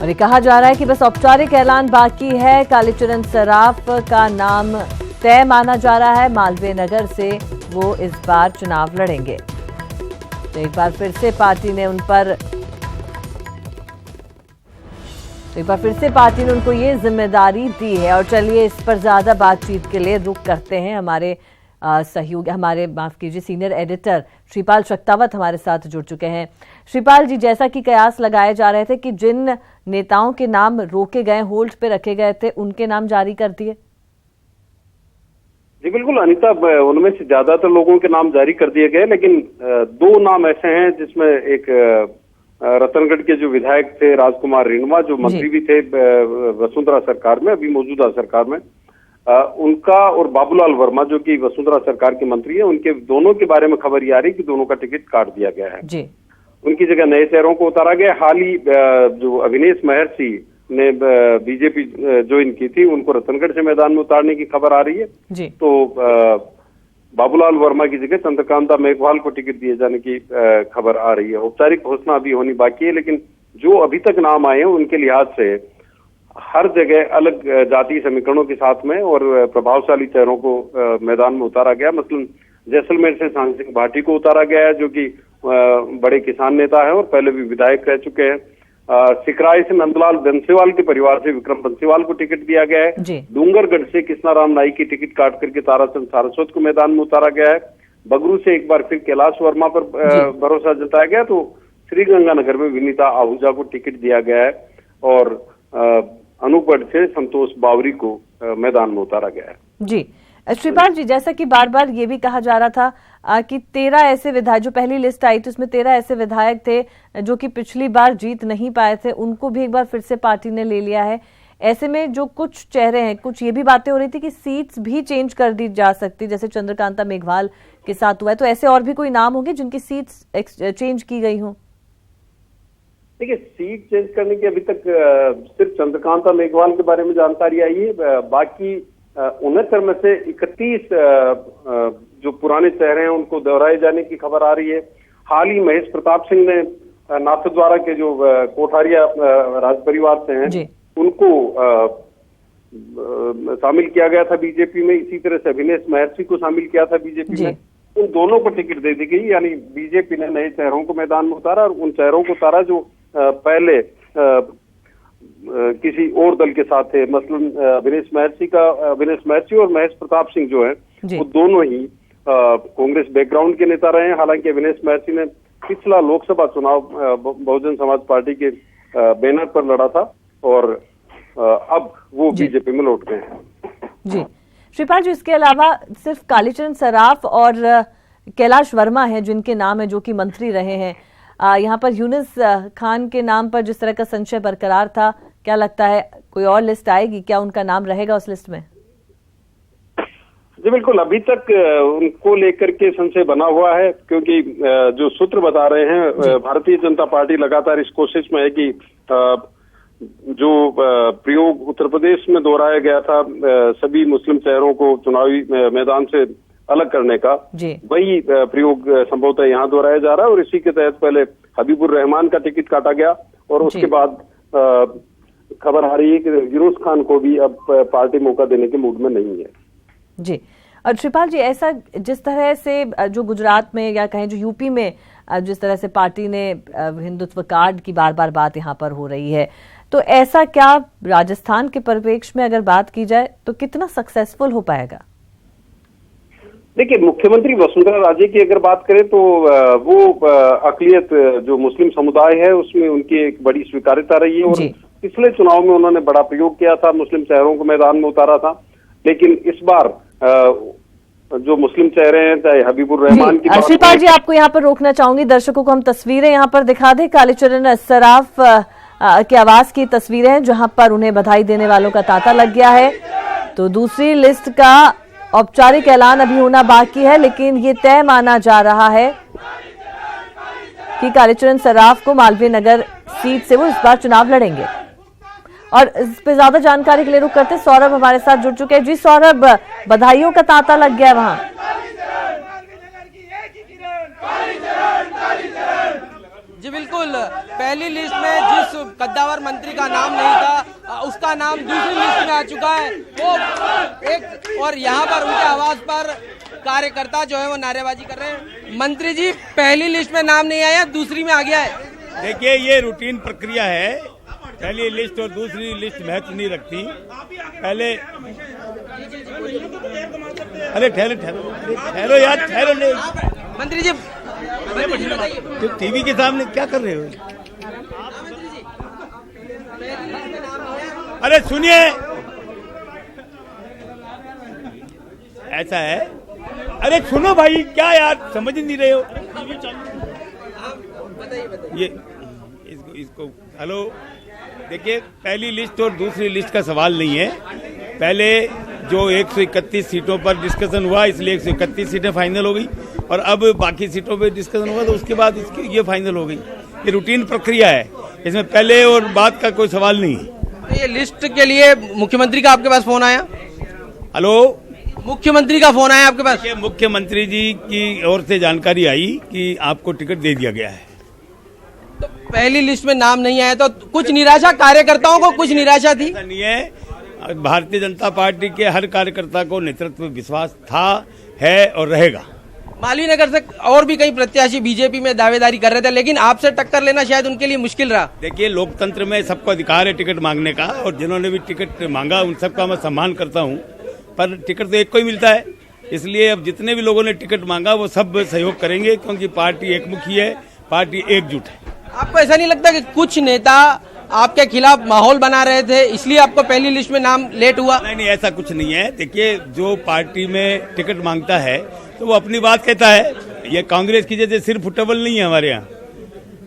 और ये कहा जा रहा है कि बस औपचारिक ऐलान बाकी है। कालीचरण सराफ का नाम तय माना जा रहा है। मालवीय नगर से वो इस बार चुनाव लड़ेंगे। तो एक बार फिर से पार्टी ने उनको ये जिम्मेदारी दी है। और चलिए इस पर ज्यादा बातचीत के लिए रुख करते हैं। हमारे सीनियर एडिटर श्रीपाल शक्तावत हमारे साथ जुड़ चुके हैं। श्रीपाल जी, जैसा कि कयास लगाए जा रहे थे कि जिन नेताओं के नाम रोके गए, होल्ड पे रखे गए थे, उनके नाम जारी कर दिए। जी बिल्कुल अनीता, उनमें से ज्यादातर लोगों के नाम जारी कर दिए गए, लेकिन दो नाम ऐसे हैं जिसमें एक रतनगढ़ के जो विधायक थे राजकुमार रिणवा, जो मंत्री भी थे वसुंधरा सरकार में, अभी मौजूदा सरकार में, उनका, और बाबूलाल वर्मा जो कि वसुंधरा सरकार के मंत्री है, उनके दोनों के बारे में खबर ये आ रही कि दोनों का टिकट काट दिया गया है जी। उनकी जगह नए चेहरों को उतारा गया। हाल ही जो अविनेश महर्षि ने बीजेपी ज्वाइन की थी, उनको रतनगढ़ से मैदान में उतारने की खबर आ रही है जी। तो बाबूलाल वर्मा की जगह चंद्रकांता मेघवाल को टिकट दिए जाने की खबर आ रही है। औपचारिक घोषणा अभी होनी बाकी है, लेकिन जो अभी तक नाम आए हैं उनके लिहाज से हर जगह अलग जातीय समीकरणों के साथ में और प्रभावशाली चेहरों को मैदान में उतारा गया। मसलन जैसलमेर से सांग सिंह भाटी को उतारा गया है, जो कि बड़े किसान नेता है और पहले भी विधायक रह चुके हैं। सिकराय से नंदलाल बंसीवाल के परिवार से विक्रम बंसीवाल को टिकट दिया गया है। डूंगरगढ़ से कृष्णाराम नाईक की टिकट काट करके ताराचंद सारस्वत को मैदान में उतारा गया है। बगरू से एक बार फिर कैलाश वर्मा पर भरोसा जताया गया, तो श्रीगंगानगर में विनीता आहूजा को टिकट दिया गया है और अनूपगढ़ से संतोष बावरी को मैदान में उतारा गया है। जी श्रीपाल जी, जैसा कि बार बार ये भी कहा जा रहा था कि 13 ऐसे विधायक, जो पहली लिस्ट आई थी उसमें 13 ऐसे विधायक थे जो कि पिछली बार जीत नहीं पाए थे, उनको भी एक बार फिर से पार्टी ने ले लिया है। ऐसे में जो कुछ चेहरे हैं, कुछ ये भी बातें हो रही थी कि सीट्स भी चेंज कर दी जा सकती, जैसे चंद्रकांता मेघवाल के साथ हुआ है, तो ऐसे और भी कोई नाम होंगे जिनकी सीट्स चेंज की गई हों? देखिए, सीट चेंज करने की अभी तक सिर्फ चंद्रकांता मेघवाल के बारे में जानकारी आई है। बाकी 69 में से 31 जो पुराने चेहरे हैं उनको दोहराए जाने की खबर आ रही है। हाल ही महेश प्रताप सिंह ने नाथद्वारा के जो कोठारिया राज परिवार से हैं उनको शामिल किया गया था बीजेपी में। इसी तरह से अविनेश महर्षि को शामिल किया था बीजेपी में। उन दोनों को टिकट दे दी गई, यानी बीजेपी ने नए चेहरों को मैदान में उतारा और उन चेहरों को उतारा जो पहले किसी और दल के साथ थे। मसलन अविनेश महर्षि और महेश प्रताप सिंह जो है वो दोनों ही कांग्रेस बैकग्राउंड के नेता रहे हैं। हालांकि अविनेश महर्षि ने पिछला लोकसभा चुनाव बहुजन समाज पार्टी के बैनर पर लड़ा था और अब वो बीजेपी में लौट गए हैं। जी श्रीपाल जी, इसके अलावा सिर्फ कालीचरण सराफ और कैलाश वर्मा हैं जिनके नाम है, जो कि मंत्री रहे हैं। यहाँ पर यूनिस खान के नाम पर जिस तरह का संशय बरकरार था, क्या लगता है कोई और लिस्ट आएगी? क्या उनका नाम रहेगा उस लिस्ट में? जी बिल्कुल, अभी तक उनको लेकर के संशय बना हुआ है, क्योंकि जो सूत्र बता रहे हैं, भारतीय जनता पार्टी लगातार इस कोशिश में है कि जो प्रयोग उत्तर प्रदेश में दोहराया गया था सभी मुस्लिम चेहरों को चुनावी मैदान से अलग करने का, वही प्रयोग संभवतः यहाँ दोहराया जा रहा है। और इसी के तहत पहले हबीबुर रहमान का टिकट काटा गया और उसके बाद खबर आ रही है कि यूनुस खान को भी अब पार्टी मौका देने के मूड में नहीं है। जी, और श्रीपाल जी, ऐसा जिस तरह से जो गुजरात में या कहें जो यूपी में जिस तरह से पार्टी ने हिंदुत्व कार्ड की बार बार बात यहाँ पर हो रही है, तो ऐसा क्या राजस्थान के परिप्रेक्ष्य में अगर बात की जाए तो कितना सक्सेसफुल हो पाएगा? देखिए, मुख्यमंत्री वसुंधरा राजे की अगर बात करें तो वो अकलियत जो मुस्लिम समुदाय है उसमें उनकी एक बड़ी स्वीकार्यता रही है और पिछले चुनाव में उन्होंने बड़ा प्रयोग किया था, मुस्लिम चेहरों को मैदान में उतारा था। लेकिन इस बार जो मुस्लिम चेहरे हैं, चाहे हबीबुर रहमान की, श्रीपाल जी आपको यहाँ पर रोकना चाहूंगी, दर्शकों को हम तस्वीरें यहाँ पर दिखा दें। कालीचरण सराफ के आवास की तस्वीरें हैं जहां पर उन्हें बधाई देने वालों का तांता लग गया है। तो दूसरी लिस्ट का औपचारिक ऐलान अभी होना बाकी है, लेकिन ये तय माना जा रहा है कि कालीचरण सराफ को मालवीय नगर सीट से वो इस बार चुनाव लड़ेंगे। और इस पे ज्यादा जानकारी के लिए रुक करते सौरभ हमारे साथ जुड़ चुके हैं। जी सौरभ, बधाइयों का तांता लग गया वहां। जी बिल्कुल, पहली लिस्ट में जिस कद्दावर मंत्री का नाम नहीं था उसका नाम दूसरी लिस्ट में आ चुका है वो एक, और यहाँ पर उनके आवाज पर कार्यकर्ता जो है वो नारेबाजी कर रहे हैं। मंत्री जी, पहली लिस्ट में नाम नहीं आया, दूसरी में आ गया है। देखिए, ये रूटीन प्रक्रिया है, पहली लिस्ट और दूसरी लिस्ट महत्व नहीं रखती। पहले अरे ठहरो यार, ठहरो। मंत्री जी, तो टीवी के सामने क्या कर रहे हो? अरे सुनिए, ऐसा है, अरे सुनो भाई, क्या यार समझ नहीं रहे हो? ये इसको हेलो, देखिए, पहली लिस्ट और दूसरी लिस्ट का सवाल नहीं है। पहले जो 131 सीटों पर डिस्कशन हुआ, इसलिए 131 सीटें फाइनल हो गई और अब बाकी सीटों पे डिस्कशन हुआ तो उसके बाद इसकी ये फाइनल हो गई। ये रूटीन प्रक्रिया है, इसमें पहले और बाद का कोई सवाल नहीं है। ये लिस्ट के लिए मुख्यमंत्री का आपके पास फोन आया? हेलो, मुख्यमंत्री का फोन आया आपके पास? मुख्यमंत्री जी की ओर से जानकारी आई कि आपको टिकट दे दिया गया है। तो पहली लिस्ट में नाम नहीं आया तो कुछ निराशा, कार्यकर्ताओं को कुछ निराशा थी? नहीं है, भारतीय जनता पार्टी के हर कार्यकर्ता को नेतृत्व विश्वास था, है और रहेगा। मालवीय नगर से और भी कई प्रत्याशी बीजेपी में दावेदारी कर रहे थे, लेकिन आपसे टक्कर लेना शायद उनके लिए मुश्किल रहा। देखिए, लोकतंत्र में सबको अधिकार है टिकट मांगने का और जिन्होंने भी टिकट मांगा उन सबका मैं सम्मान करता हूं, पर टिकट तो एक को ही मिलता है। इसलिए अब जितने भी लोगों ने टिकट मांगा वो सब सहयोग करेंगे, क्योंकि पार्टी एकमुखी है, पार्टी एकजुट है। आपको ऐसा नहीं लगता कि कुछ नेता आपके खिलाफ माहौल बना रहे थे, इसलिए आपको पहली लिस्ट में नाम लेट हुआ? नहीं, ऐसा कुछ नहीं है। देखिए, जो पार्टी में टिकट मांगता है तो वो अपनी बात कहता है। ये कांग्रेस की जैसे सिर्फ फुटेबल नहीं है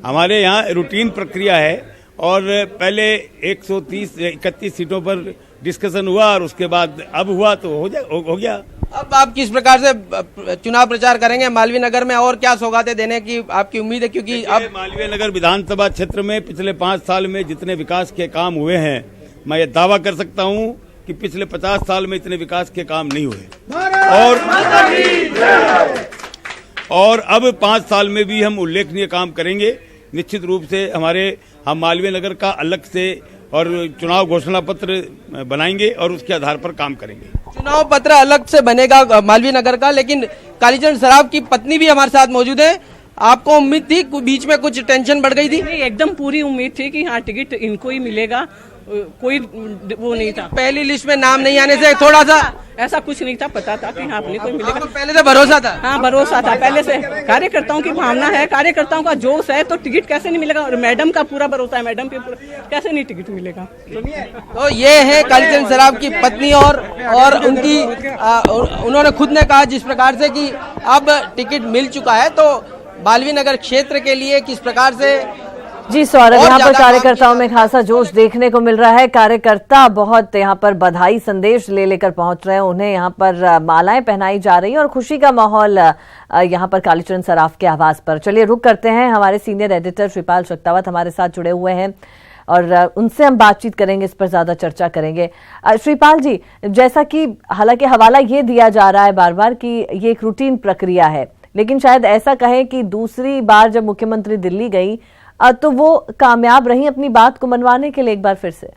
हमारे यहाँ रूटीन प्रक्रिया है। और पहले 131 सीटों पर डिस्कशन हुआ और उसके बाद अब हुआ तो हो गया। अब आप किस प्रकार से चुनाव प्रचार करेंगे मालवीय नगर में, और क्या सौगातें देने की आपकी उम्मीद है? क्योंकि अब मालवीय नगर विधानसभा क्षेत्र में पिछले 5 साल में जितने विकास के काम हुए हैं, मैं ये दावा कर सकता हूं कि पिछले 50 साल में इतने विकास के काम नहीं हुए। और अब 5 साल में भी हम उल्लेखनीय काम करेंगे। निश्चित रूप से हम मालवीय नगर का अलग से और चुनाव घोषणा पत्र बनाएंगे और उसके आधार पर काम करेंगे। चुनाव पत्र अलग से बनेगा मालवीय नगर का, लेकिन कालीचरण सराफ की पत्नी भी हमारे साथ मौजूद है। आपको उम्मीद थी, बीच में कुछ टेंशन बढ़ गई थी? नहीं, एकदम पूरी उम्मीद थी कि हाँ टिकट इनको ही मिलेगा, कोई वो नहीं था। पहली लिस्ट में नाम नहीं आने से थोड़ा सा ऐसा कुछ नहीं था, पता था कि हाँ अपने को मिलेगा। तो पहले से भरोसा था? हाँ, भरोसा था पहले से। कार्यकर्ताओं की भावना है, कार्यकर्ताओं का जोश है, तो टिकट कैसे नहीं मिलेगा? और मैडम का पूरा भरोसा है, मैडम पे कैसे नहीं टिकट मिलेगा? तो ये है कालीचरण सराफ की पत्नी और उनकी उन्होंने खुद ने कहा जिस प्रकार से कि अब टिकट मिल चुका है। तो बाल्वी नगर क्षेत्र के लिए किस प्रकार से जी सौरभ, यहाँ पर कार्यकर्ताओं में खासा जोश देखने को मिल रहा है। कार्यकर्ता बहुत यहाँ पर बधाई संदेश ले लेकर पहुंच रहे हैं, उन्हें यहाँ पर मालाएं पहनाई जा रही हैं और खुशी का माहौल यहाँ पर कालीचरण सराफ के आवास पर। चलिए रुक करते हैं, हमारे सीनियर एडिटर श्रीपाल शक्तावत हमारे साथ जुड़े हुए हैं और उनसे हम बातचीत करेंगे, इस पर ज्यादा चर्चा करेंगे। श्रीपाल जी, जैसा कि हालांकि हवाला ये दिया जा रहा है बार बार कि ये एक रूटीन प्रक्रिया है, लेकिन शायद ऐसा कहें कि दूसरी बार जब मुख्यमंत्री दिल्ली गई तो वो कामयाब रही अपनी बात को मनवाने के लिए एक बार फिर से।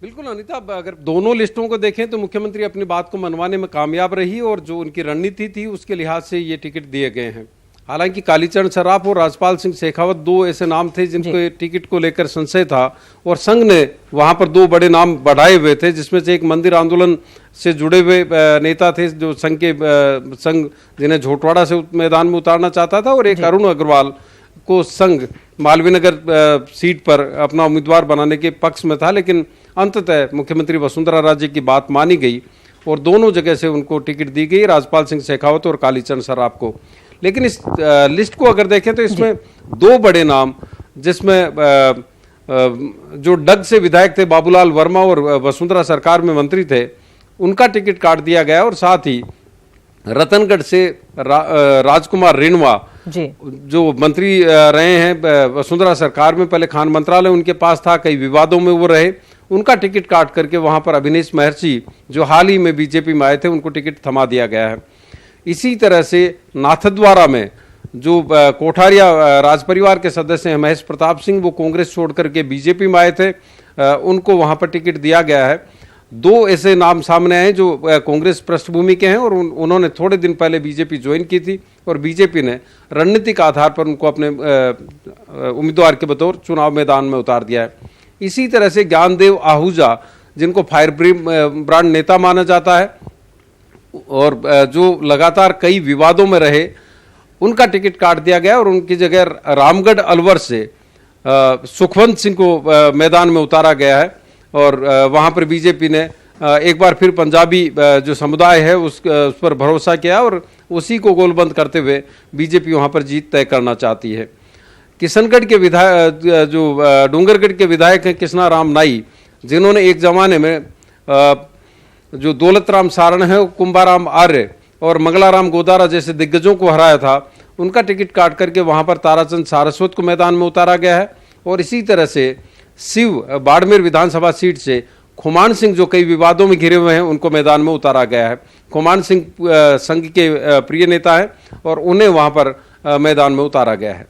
बिल्कुल अनीता, अगर दोनों लिस्टों को देखें तो मुख्यमंत्री अपनी बात को मनवाने में कामयाब रही और जो उनकी रणनीति थी उसके लिहाज से ये टिकट दिए गए हैं। हालांकि कालीचरण सराफ और राजपाल सिंह शेखावत दो ऐसे नाम थे जिनको टिकट को लेकर संशय था और संघ ने वहां पर दो बड़े नाम बढ़ाए हुए थे, जिसमें से एक मंदिर आंदोलन से जुड़े हुए नेता थे जो संघ जिन्हें झोटवाड़ा से मैदान में उतारना चाहता था, और एक अरुण अग्रवाल को संघ मालवीय नगर सीट पर अपना उम्मीदवार बनाने के पक्ष में था। लेकिन अंततः मुख्यमंत्री वसुंधरा राजे की बात मानी गई और दोनों जगह से उनको टिकट दी गई, राजपाल सिंह शेखावत और कालीचरण सराफ को। लेकिन इस लिस्ट को अगर देखें तो इसमें दो बड़े नाम, जिसमें जो डग से विधायक थे बाबूलाल वर्मा और वसुंधरा सरकार में मंत्री थे, उनका टिकट काट दिया गया और साथ ही रतनगढ़ से राजकुमार रिणवा जो मंत्री रहे हैं वसुंधरा सरकार में, पहले खान मंत्रालय उनके पास था, कई विवादों में वो रहे, उनका टिकट काट करके वहां पर अभिनेश महर्षि जो हाल ही में बीजेपी में आए थे उनको टिकट थमा दिया गया है। इसी तरह से नाथद्वारा में जो कोठारिया राज परिवार के सदस्य हैं महेश प्रताप सिंह, वो कांग्रेस छोड़ करके बीजेपी में आए थे, उनको वहां पर टिकट दिया गया है। दो ऐसे नाम सामने आए जो कांग्रेस पृष्ठभूमि के हैं और उन्होंने थोड़े दिन पहले बीजेपी ज्वाइन की थी और बीजेपी ने रणनीतिक आधार पर उनको अपने उम्मीदवार के बतौर चुनाव मैदान में उतार दिया है। इसी तरह से ज्ञानदेव आहूजा, जिनको फायर ब्रांड नेता माना जाता है और जो लगातार कई विवादों में रहे, उनका टिकट काट दिया गया और उनकी जगह रामगढ़ अलवर से सुखवंत सिंह को मैदान में उतारा गया है। और वहां पर बीजेपी ने एक बार फिर पंजाबी जो समुदाय है उस पर भरोसा किया और उसी को गोलबंद करते हुए बीजेपी वहां पर जीत तय करना चाहती है। किशनगढ़ के विधायक जो डूंगरगढ़ के विधायक हैं कृष्णा राम नाई, जिन्होंने एक जमाने में जो दौलत राम सारण है, कुंभाराम आर्य और मंगलाराम गोदारा जैसे दिग्गजों को हराया था, उनका टिकट काट करके वहां पर ताराचंद सारस्वत को मैदान में उतारा गया है। और इसी तरह से शिव बाड़मेर विधानसभा सीट से खुमान सिंह जो कई विवादों में घिरे हुए हैं, उनको मैदान में उतारा गया है। खुमान सिंह संघ के प्रिय नेता हैं और उन्हें वहां पर मैदान में उतारा गया है।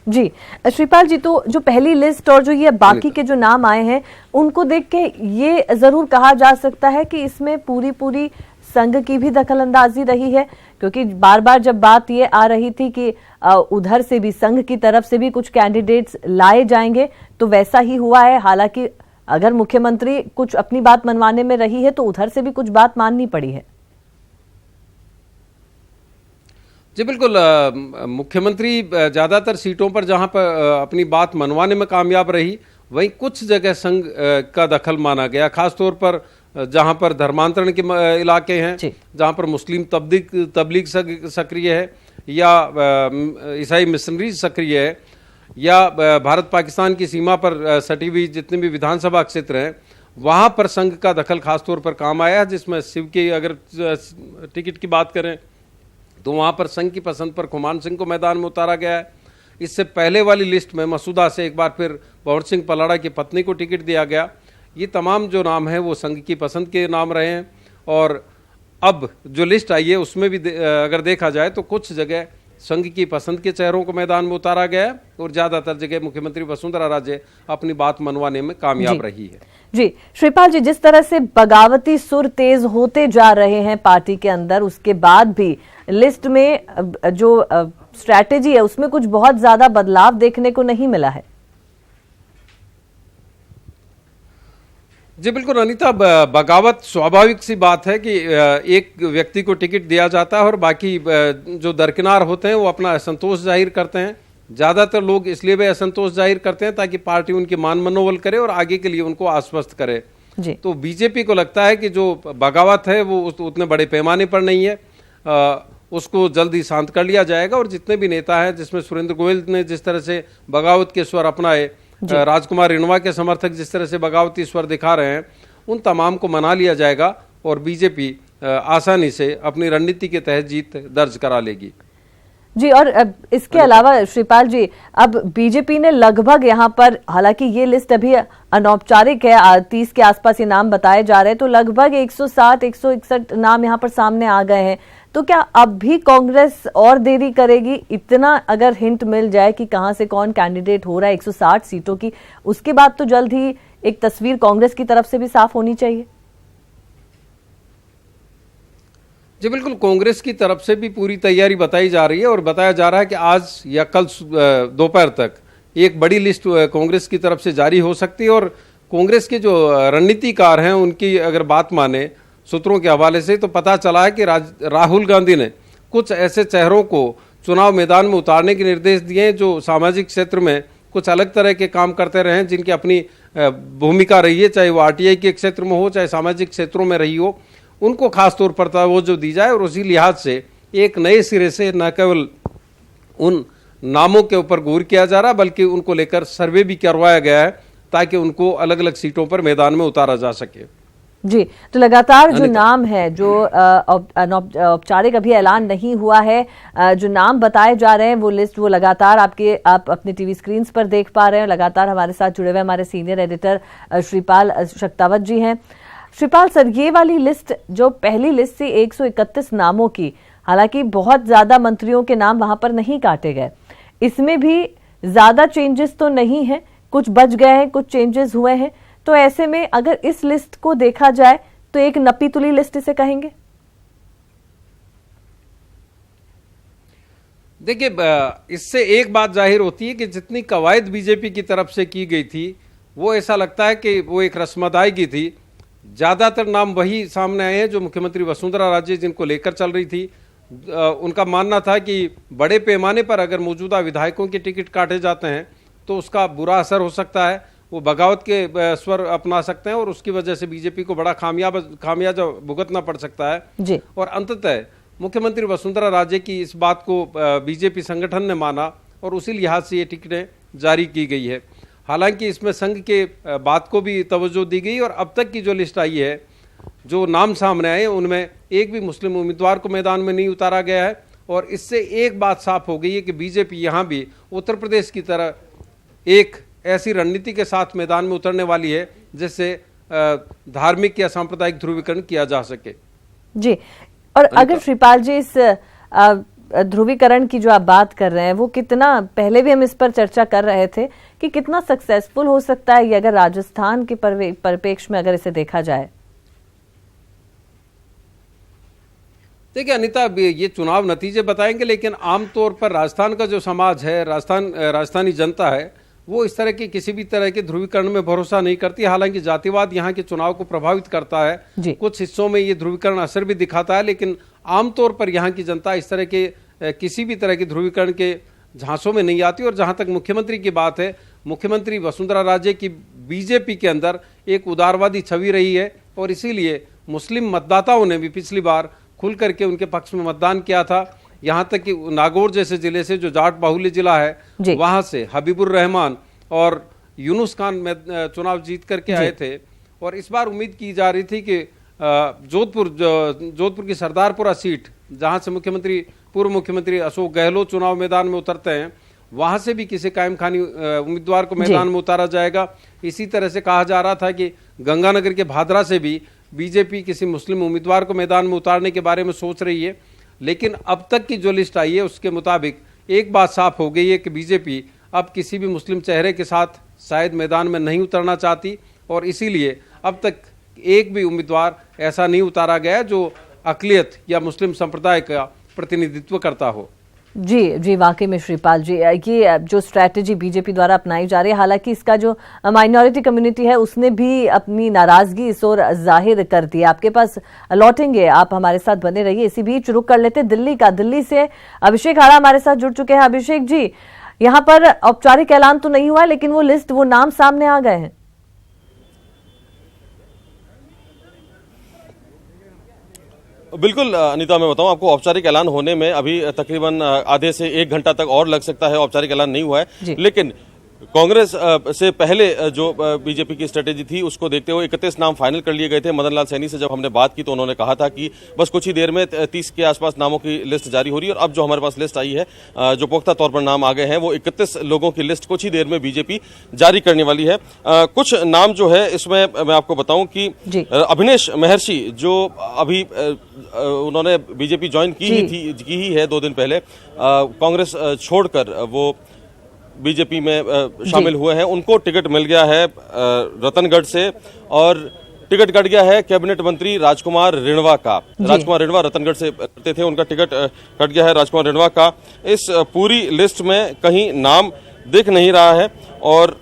जी श्रीपाल जी, तो जो पहली लिस्ट और जो ये बाकी के जो नाम आए हैं उनको देख के ये जरूर कहा जा सकता है कि इसमें पूरी संघ की भी दखल अंदाजी रही है, क्योंकि बार बार जब बात ये आ रही थी कि उधर से भी संघ की तरफ से भी कुछ कैंडिडेट्स लाए जाएंगे, तो वैसा ही हुआ है। हालांकि अगर मुख्यमंत्री कुछ अपनी बात मनवाने में रही है तो उधर से भी कुछ बात माननी पड़ी है। जी बिल्कुल, मुख्यमंत्री ज्यादातर सीटों पर जहां पर अपनी बात मनवाने में कामयाब रही, वहीं कुछ जगह संघ का दखल माना गया, खासतौर पर जहां पर धर्मांतरण के इलाके हैं, जहां पर मुस्लिम तबलीग सक्रिय है या ईसाई मिशनरी सक्रिय है या भारत पाकिस्तान की सीमा पर सटी हुई जितने भी विधानसभा क्षेत्र हैं, वहां पर संघ का दखल खासतौर पर काम आया है। जिसमें शिव की अगर टिकट की बात करें तो वहां पर संघ की पसंद पर खुमान सिंह को मैदान में उतारा गया है। इससे पहले वाली लिस्ट में मसूदा से एक बार फिर भंवर सिंह पलाड़ा की पत्नी को टिकट दिया गया। ये तमाम जो नाम है वो संघ की पसंद के नाम रहे हैं और अब जो लिस्ट आई है उसमें भी अगर देखा जाए तो कुछ जगह संघ की पसंद के चेहरों को मैदान में उतारा गया है और ज्यादातर जगह मुख्यमंत्री वसुंधरा राजे अपनी बात मनवाने में कामयाब रही है। जी श्रीपाल जी, जिस तरह से बगावती सुर तेज होते जा रहे हैं पार्टी के अंदर, उसके बाद भी लिस्ट में जो स्ट्रैटेजी है उसमें कुछ बहुत ज्यादा बदलाव देखने को नहीं मिला है। जी बिल्कुल अनीता, बगावत स्वाभाविक सी बात है कि एक व्यक्ति को टिकट दिया जाता है और बाकी जो दरकिनार होते हैं वो अपना असंतोष जाहिर करते हैं। ज़्यादातर लोग इसलिए भी असंतोष जाहिर करते हैं ताकि पार्टी उनकी मान मनोबल करे और आगे के लिए उनको आश्वस्त करे। जी। तो बीजेपी को लगता है कि जो बगावत है वो उतने बड़े पैमाने पर नहीं है, उसको जल्दी शांत कर लिया जाएगा। और जितने भी नेता हैं, जिसमें सुरेंद्र गोयल ने जिस तरह से बगावत के स्वर अपनाए, राजकुमार रिणवा के समर्थक जिस तरह से बगावती स्वर दिखा रहे हैं, उन तमाम को मना लिया जाएगा और बीजेपी आसानी से अपनी रणनीति के तहत जीत दर्ज करा लेगी। जी, और इसके अलावा श्रीपाल जी, अब बीजेपी ने लगभग यहाँ पर, हालांकि ये लिस्ट अभी अनौपचारिक है, 30 के आसपास ये नाम बताए जा रहे हैं, तो लगभग 160-161 नाम यहाँ पर सामने आ गए हैं। तो क्या अब भी कांग्रेस और देरी करेगी? इतना अगर हिंट मिल जाए कि कहां से कौन कैंडिडेट हो रहा है 160 सीटों की, उसके बाद तो जल्द ही एक तस्वीर कांग्रेस की तरफ से भी साफ होनी चाहिए। जी बिल्कुल, कांग्रेस की तरफ से भी पूरी तैयारी बताई जा रही है और बताया जा रहा है कि आज या कल दोपहर तक एक बड़ी लिस्ट कांग्रेस की तरफ से जारी हो सकती है। और कांग्रेस के जो रणनीतिकार हैं उनकी अगर बात माने सूत्रों के हवाले से, तो पता चला है कि राहुल गांधी ने कुछ ऐसे चेहरों को चुनाव मैदान में उतारने के निर्देश दिए हैं जो सामाजिक क्षेत्र में कुछ अलग तरह के काम करते रहे हैं, जिनकी अपनी भूमिका रही है, चाहे वो आरटीआई के क्षेत्र में हो, चाहे सामाजिक क्षेत्रों में रही हो, उनको खास तौर पर तवज्जो दी जाए। और उसी लिहाज से एक नए सिरे से न केवल उन नामों के ऊपर गौर किया जा रहा, बल्कि उनको लेकर सर्वे भी करवाया गया है ताकि उनको अलग अलग सीटों पर मैदान में उतारा जा सके। आप तो लगातार जो नाम है, जो औपचारिक अभी ऐलान नहीं हुआ है, जो नाम बताए जा रहे हैं, वो लिस्ट वो लगातार आप अपने टीवी स्क्रीन पर देख पा रहे हैं। लगातार हमारे साथ जुड़े हुए हमारे सीनियर एडिटर श्रीपाल शक्तावत जी हैं। श्रीपाल सर, ये वाली लिस्ट जो पहली लिस्ट थी 131 नामों की, हालांकि बहुत ज्यादा मंत्रियों के नाम वहां पर नहीं काटे गए, इसमें भी ज्यादा चेंजेस तो नहीं है, कुछ बच गए हैं, कुछ चेंजेस हुए हैं। तो ऐसे में अगर इस लिस्ट को देखा जाए तो एक नपी तुली लिस्ट इसे कहेंगे? देखिए, इससे एक बात जाहिर होती है कि जितनी कवायद बीजेपी की तरफ से की गई थी, वो ऐसा लगता है कि वो एक रस्मदाई की थी। ज्यादातर नाम वही सामने आए हैं जो मुख्यमंत्री वसुंधरा राजे जिनको लेकर चल रही थी। उनका मानना था कि बड़े पैमाने पर अगर मौजूदा विधायकों के टिकट काटे जाते हैं तो उसका बुरा असर हो सकता है, वो बगावत के स्वर अपना सकते हैं और उसकी वजह से बीजेपी को बड़ा खामियाजा भुगतना पड़ सकता है जी। और अंततः मुख्यमंत्री वसुंधरा राजे की इस बात को बीजेपी संगठन ने माना और उसी लिहाज से ये टिकटें जारी की गई है। हालांकि इसमें संघ के बात को भी तवज्जो दी गई और अब तक की जो लिस्ट आई है, जो नाम सामने आए, उनमें एक भी मुस्लिम उम्मीदवार को मैदान में नहीं उतारा गया है। और इससे एक बात साफ हो गई है कि बीजेपी यहाँ भी उत्तर प्रदेश की तरह एक ऐसी रणनीति के साथ मैदान में उतरने वाली है जिससे धार्मिक या सांप्रदायिक ध्रुवीकरण किया जा सके। जी, और अगर श्रीपाल जी इस ध्रुवीकरण की जो आप बात कर रहे हैं, वो कितना, पहले भी हम इस पर चर्चा कर रहे थे कि कितना सक्सेसफुल हो सकता है ये अगर राजस्थान के परिप्रेक्ष्य में अगर इसे देखा जाए? देखिए अनिता, ये चुनाव नतीजे बताएंगे, लेकिन आमतौर पर राजस्थान का जो समाज है, राजस्थानी जनता है, वो इस तरह के किसी भी तरह के ध्रुवीकरण में भरोसा नहीं करती। हालांकि जातिवाद यहाँ के चुनाव को प्रभावित करता है, कुछ हिस्सों में ये ध्रुवीकरण असर भी दिखाता है, लेकिन आमतौर पर यहाँ की जनता इस तरह के किसी भी तरह के ध्रुवीकरण के झांसों में नहीं आती। और जहाँ तक मुख्यमंत्री की बात है, मुख्यमंत्री वसुंधरा राजे की बीजेपी के अंदर एक उदारवादी छवि रही है और इसीलिए मुस्लिम मतदाताओं ने भी पिछली बार खुल करके उनके पक्ष में मतदान किया था। यहाँ तक कि नागौर जैसे जिले से, जो जाट बाहुल्य जिला है, वहां से हबीबुर रहमान और यूनुस खान में चुनाव जीत करके आए थे। और इस बार उम्मीद की जा रही थी कि जोधपुर की सरदारपुरा सीट, जहां से पूर्व मुख्यमंत्री अशोक गहलोत चुनाव मैदान में उतरते हैं, वहां से भी किसी कायम खानी उम्मीदवार को मैदान में उतारा जाएगा। इसी तरह से कहा जा रहा था कि गंगानगर के भादरा से भी बीजेपी किसी मुस्लिम उम्मीदवार को मैदान में उतारने के बारे में सोच रही है। लेकिन अब तक की जो लिस्ट आई है उसके मुताबिक एक बात साफ हो गई है कि बीजेपी अब किसी भी मुस्लिम चेहरे के साथ शायद मैदान में नहीं उतरना चाहती और इसीलिए अब तक एक भी उम्मीदवार ऐसा नहीं उतारा गया जो अक़लियत या मुस्लिम संप्रदाय का प्रतिनिधित्व करता हो। जी, वाकई में श्रीपाल जी, ये जो स्ट्रैटेजी बीजेपी द्वारा अपनाई जा रही है, हालांकि इसका जो माइनॉरिटी कम्युनिटी है उसने भी अपनी नाराजगी इस ओर जाहिर कर दी। आपके पास लौटेंगे, आप हमारे साथ बने रहिए। इसी बीच रुक कर लेते दिल्ली से अभिषेक हाड़ा हमारे साथ जुड़ चुके हैं। अभिषेक जी, यहाँ पर औपचारिक ऐलान तो नहीं हुआ, लेकिन वो लिस्ट, वो नाम सामने आ गए हैं। बिल्कुल अनीता, मैं बताऊं आपको, औपचारिक ऐलान होने में अभी तकरीबन आधे से 1 घंटा तक और लग सकता है। औपचारिक ऐलान नहीं हुआ है, लेकिन कांग्रेस से पहले जो बीजेपी की स्ट्रेटेजी थी उसको देखते हुए 31 नाम फाइनल कर लिए गए थे। मदन लाल सैनी से जब हमने बात की तो उन्होंने कहा था कि बस कुछ ही देर में 30 के आसपास नामों की लिस्ट जारी हो रही है, और अब जो हमारे पास लिस्ट आई है, जो पुख्ता तौर पर नाम आ गए हैं, वो 31 लोगों की लिस्ट कुछ ही देर में बीजेपी जारी करने वाली है। कुछ नाम जो है इसमें मैं आपको बताऊं कि अभिनेश महर्षि, जो अभी उन्होंने बीजेपी ज्वाइन की ही है 2 दिन पहले, कांग्रेस छोड़कर वो बीजेपी में शामिल हुए हैं, उनको टिकट मिल गया है रतनगढ़ से, और टिकट कट गया है कैबिनेट मंत्री राजकुमार रिणवा का। राजकुमार रिणवा रतनगढ़ से करते थे, उनका टिकट कट गया है राजकुमार रिणवा का। इस पूरी लिस्ट में कहीं नाम दिख नहीं रहा है। और